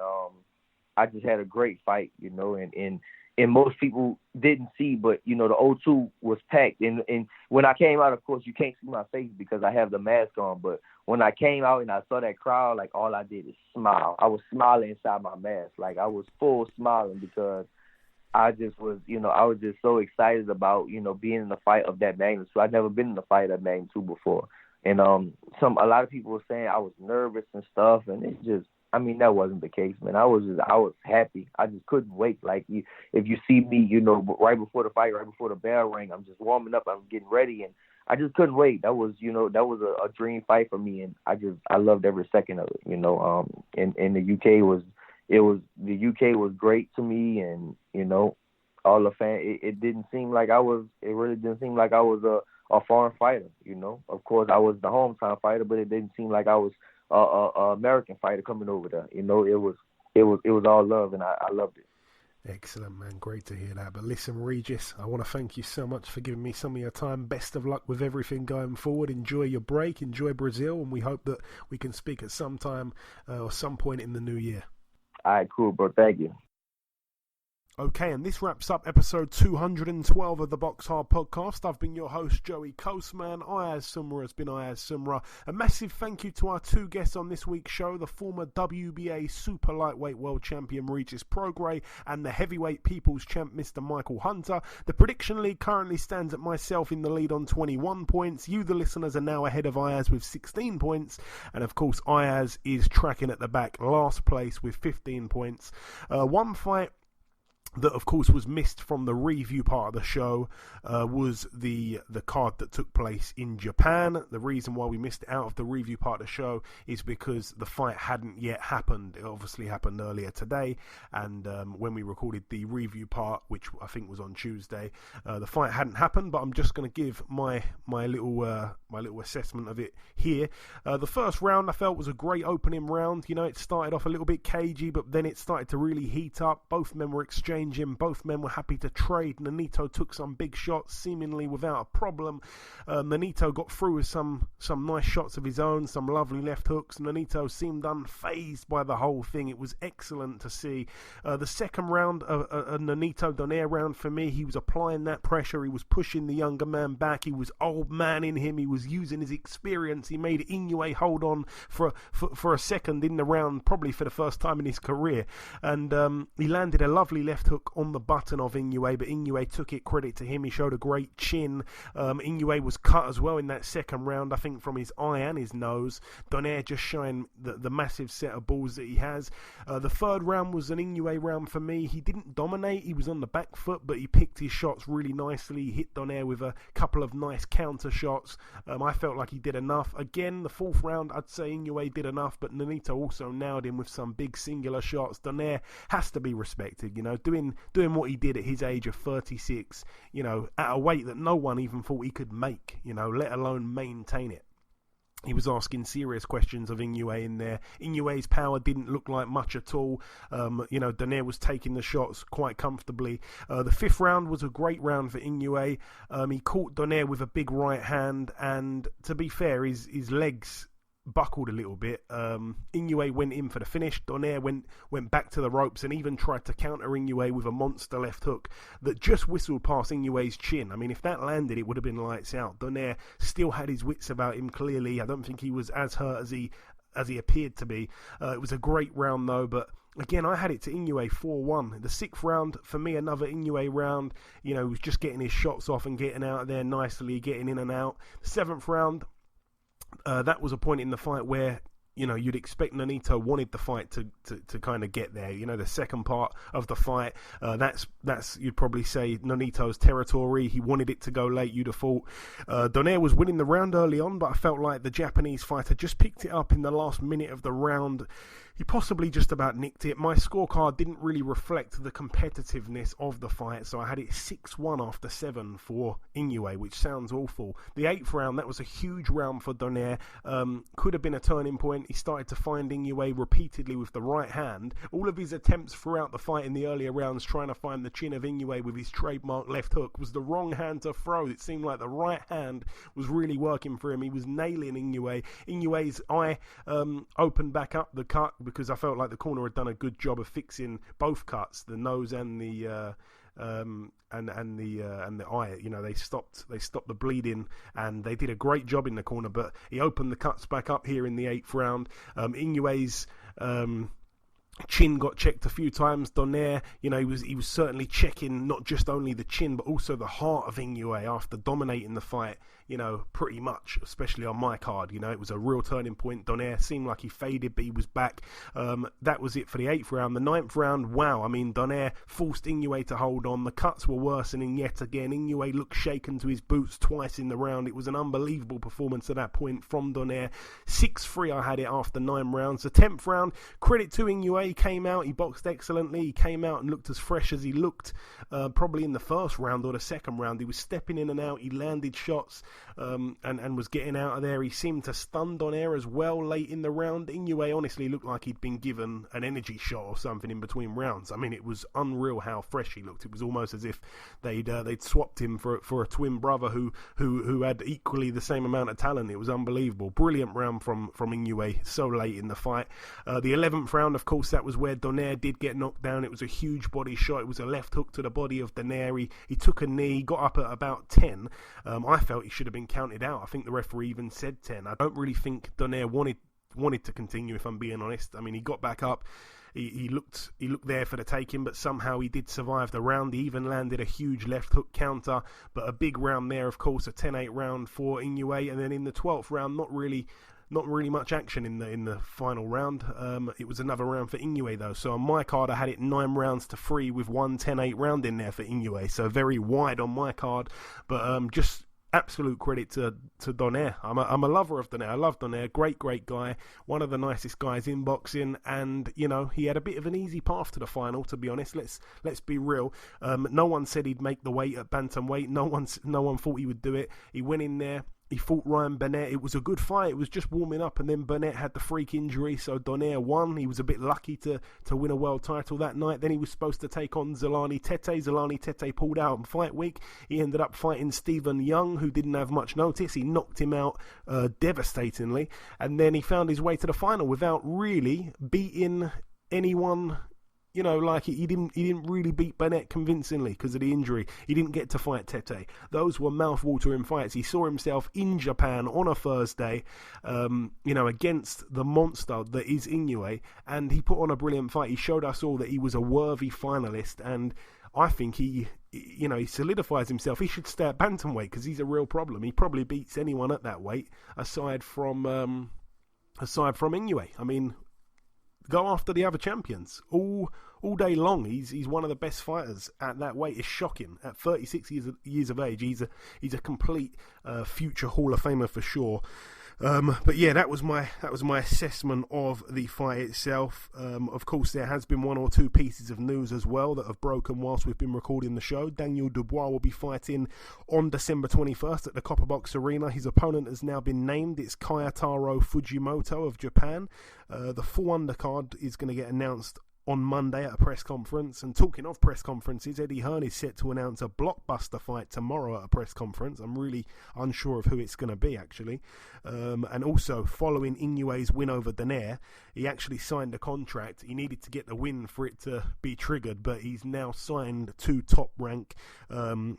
[SPEAKER 3] I just had a great fight, and most people didn't see, but, the O2 was packed. And when I came out, of course, you can't see my face because I have the mask on, but when I came out and I saw that crowd, like, all I did is smile. I was smiling inside my mask. Like, I was full smiling because I just was, I was just so excited about, being in a fight of that magnitude. I'd never been in a fight of that magnitude before. And a lot of people were saying I was nervous and stuff, and it's just, that wasn't the case, man. I was happy. I just couldn't wait. Like, if you see me, right before the fight, right before the bell rang, I'm just warming up, I'm getting ready, and I just couldn't wait. That was, a dream fight for me, and I loved every second of it. And the UK was great to me, and all the fans. It really didn't seem like I was a foreign fighter, Of course, I was the hometown fighter, but it didn't seem like I was a American fighter coming over there. It was all love, and I loved it.
[SPEAKER 8] Excellent, man. Great to hear that. But listen, Regis, I want to thank you so much for giving me some of your time. Best of luck with everything going forward. Enjoy your break. Enjoy Brazil, and we hope that we can speak at some time or some point in the new year.
[SPEAKER 3] All right, cool, bro. Thank you.
[SPEAKER 8] Okay, and this wraps up episode 212 of the BoxHard Podcast. I've been your host, Joey Kuzmin. Ayaz Sumra has been Ayaz Sumra. A massive thank you to our two guests on this week's show, the former WBA Super-Lightweight World Champion Regis Prograis and the Heavyweight People's Champ Mr. Michael Hunter. The prediction league currently stands at myself in the lead on 21 points. You, the listeners, are now ahead of Ayaz with 16 points. And of course, Ayaz is tracking at the back, last place with 15 points. One fight that of course was missed from the review part of the show was the card that took place in Japan. The reason why we missed it out of the review part of the show is because the fight hadn't yet happened. It obviously happened earlier today, and when we recorded the review part, which I think was on Tuesday, the fight hadn't happened. But I'm just going to give my little assessment of it here. The first round I felt was a great opening round. It started off a little bit cagey, but then it started to really heat up. Both men were exchanging. Both men were happy to trade. Nonito took some big shots, seemingly without a problem. Nonito got through with some nice shots of his own, some lovely left hooks. Nonito seemed unfazed by the whole thing. It was excellent to see. The second round, a Nonito Donaire round for me, he was applying that pressure. He was pushing the younger man back. He was old man in him. He was using his experience. He made Inoue hold on for a second in the round, probably for the first time in his career. And he landed a lovely left hook on the button of Inoue, but Inoue took it. Credit to him. He showed a great chin. Inoue was cut as well in that second round, I think, from his eye and his nose. Donaire just showing the massive set of balls that he has. The third round was an Inoue round for me. He didn't dominate. He was on the back foot, but he picked his shots really nicely. He hit Donaire with a couple of nice counter shots. I felt like he did enough. Again, the fourth round, I'd say Inoue did enough, but Nonito also nailed him with some big singular shots. Donaire has to be respected, doing what he did at his age of 36, at a weight that no one even thought he could make, let alone maintain it. He was asking serious questions of Inoue in there. Inoue's power didn't look like much at all. Donaire was taking the shots quite comfortably. The fifth round was a great round for Inoue. He caught Donaire with a big right hand, and to be fair, his legs buckled a little bit. Inoue went in for the finish. Donaire went back to the ropes and even tried to counter Inoue with a monster left hook that just whistled past Inoue's chin. I mean, if that landed, it would have been lights out. Donaire still had his wits about him, clearly. I don't think he was as hurt as he appeared to be. It was a great round though, but again, I had it to Inoue 4-1. The sixth round, for me, another Inoue round. He was just getting his shots off and getting out of there nicely, getting in and out. The seventh round, that was a point in the fight where you'd expect Nonito wanted the fight to kind of get there. The second part of the fight, that's you'd probably say Nonito's territory. He wanted it to go late, you'd have thought. Donaire was winning the round early on, but I felt like the Japanese fighter just picked it up in the last minute of the round. He possibly just about nicked it. My scorecard didn't really reflect the competitiveness of the fight, so I had it 6-1 after 7 for Inoue, which sounds awful. The eighth round, that was a huge round for Donaire. Could have been a turning point. He started to find Inoue repeatedly with the right hand. All of his attempts throughout the fight in the earlier rounds trying to find the chin of Inoue with his trademark left hook was the wrong hand to throw. It seemed like the right hand was really working for him. He was nailing Inoue. Inoue's eye opened back up the cut because I felt like the corner had done a good job of fixing both cuts, the nose and the eye. They stopped the bleeding, and they did a great job in the corner. But he opened the cuts back up here in the eighth round. Inoue's chin got checked a few times. Donaire, he was certainly checking not just only the chin but also the heart of Inoue after dominating the fight, pretty much, especially on my card. It was a real turning point. Donaire seemed like he faded, but he was back. That was it for the eighth round. The ninth round, wow, Donaire forced Inoue to hold on. The cuts were worsening yet again. Inoue looked shaken to his boots twice in the round. It was an unbelievable performance at that point from Donaire. 6-3 I had it after 9 rounds. The 10th round, credit to Inoue. He came out, he boxed excellently. He came out and looked as fresh as he looked probably in the first round or the second round. He was stepping in and out. He landed shots and was getting out of there. He seemed to stun Donaire as well late in the round. Inoue honestly looked like he'd been given an energy shot or something in between rounds. It was unreal how fresh he looked. It was almost as if they'd swapped him for a twin brother who had equally the same amount of talent. It was unbelievable. Brilliant round from Inoue so late in the fight. The 11th round, of course, that was where Donaire did get knocked down. It was a huge body shot. It was a left hook to the body of Donaire. He took a knee, got up at about 10. I felt he should have been counted out. I think the referee even said 10. I don't really think Donaire wanted to continue, if I'm being honest. He got back up. He looked there for the taking, but somehow he did survive the round. He even landed a huge left hook counter, but a big round there, of course, a 10-8 round for Inoue. And then in the 12th round, not really much action in the final round. It was another round for Inoue though. So on my card, I had it 9 rounds to 3 with one 10-8 round in there for Inoue. So very wide on my card, but just absolute credit to Donaire. I'm a lover of Donaire. I love Donaire. Great guy. One of the nicest guys in boxing, and he had a bit of an easy path to the final. To be honest, let's be real. No one said he'd make the weight at bantamweight. No one thought he would do it. He went in there. He fought Ryan Burnett. It was a good fight. It was just warming up, and then Burnett had the freak injury, so Donaire won. He was a bit lucky to win a world title that night. Then he was supposed to take on Zolani Tete. Zolani Tete pulled out on fight week. He ended up fighting Stephen Young, who didn't have much notice. He knocked him out devastatingly, and then he found his way to the final without really beating anyone. He didn't really beat Burnett convincingly because of the injury. He didn't get to fight Tete. Those were mouth-watering fights. He saw himself in Japan on a Thursday, against the monster that is Inoue, and he put on a brilliant fight. He showed us all that he was a worthy finalist, and I think he solidifies himself. He should stay at bantamweight because he's a real problem. He probably beats anyone at that weight aside from Inoue. Go after the other champions all day long. He's one of the best fighters at that weight. It's shocking. At 36 years of age, he's a complete future Hall of Famer for sure. But yeah, that was my assessment of the fight itself. Of course, there has been one or two pieces of news as well that have broken whilst we've been recording the show. Daniel Dubois will be fighting on December 21st at the Copperbox Arena. His opponent has now been named. It's Kayataro Fujimoto of Japan. The full undercard is going to get announced on Monday at a press conference. And talking of press conferences, Eddie Hearn is set to announce a blockbuster fight tomorrow at a press conference. I'm really unsure of who it's going to be, actually. And also, following Inoue's win over Donaire, he actually signed a contract. He needed to get the win for it to be triggered, but he's now signed to Top Rank.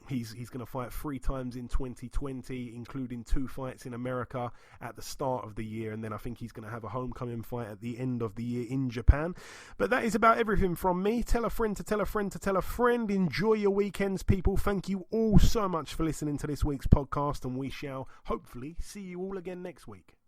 [SPEAKER 8] He's going to fight 3 times in 2020, including 2 fights in America at the start of the year, and then I think he's going to have a homecoming fight at the end of the year in Japan. But that is about everything from me. Tell a friend to tell a friend to tell a friend. Enjoy your weekends, people. Thank you all so much for listening to this week's podcast, and we shall hopefully see you all again next week.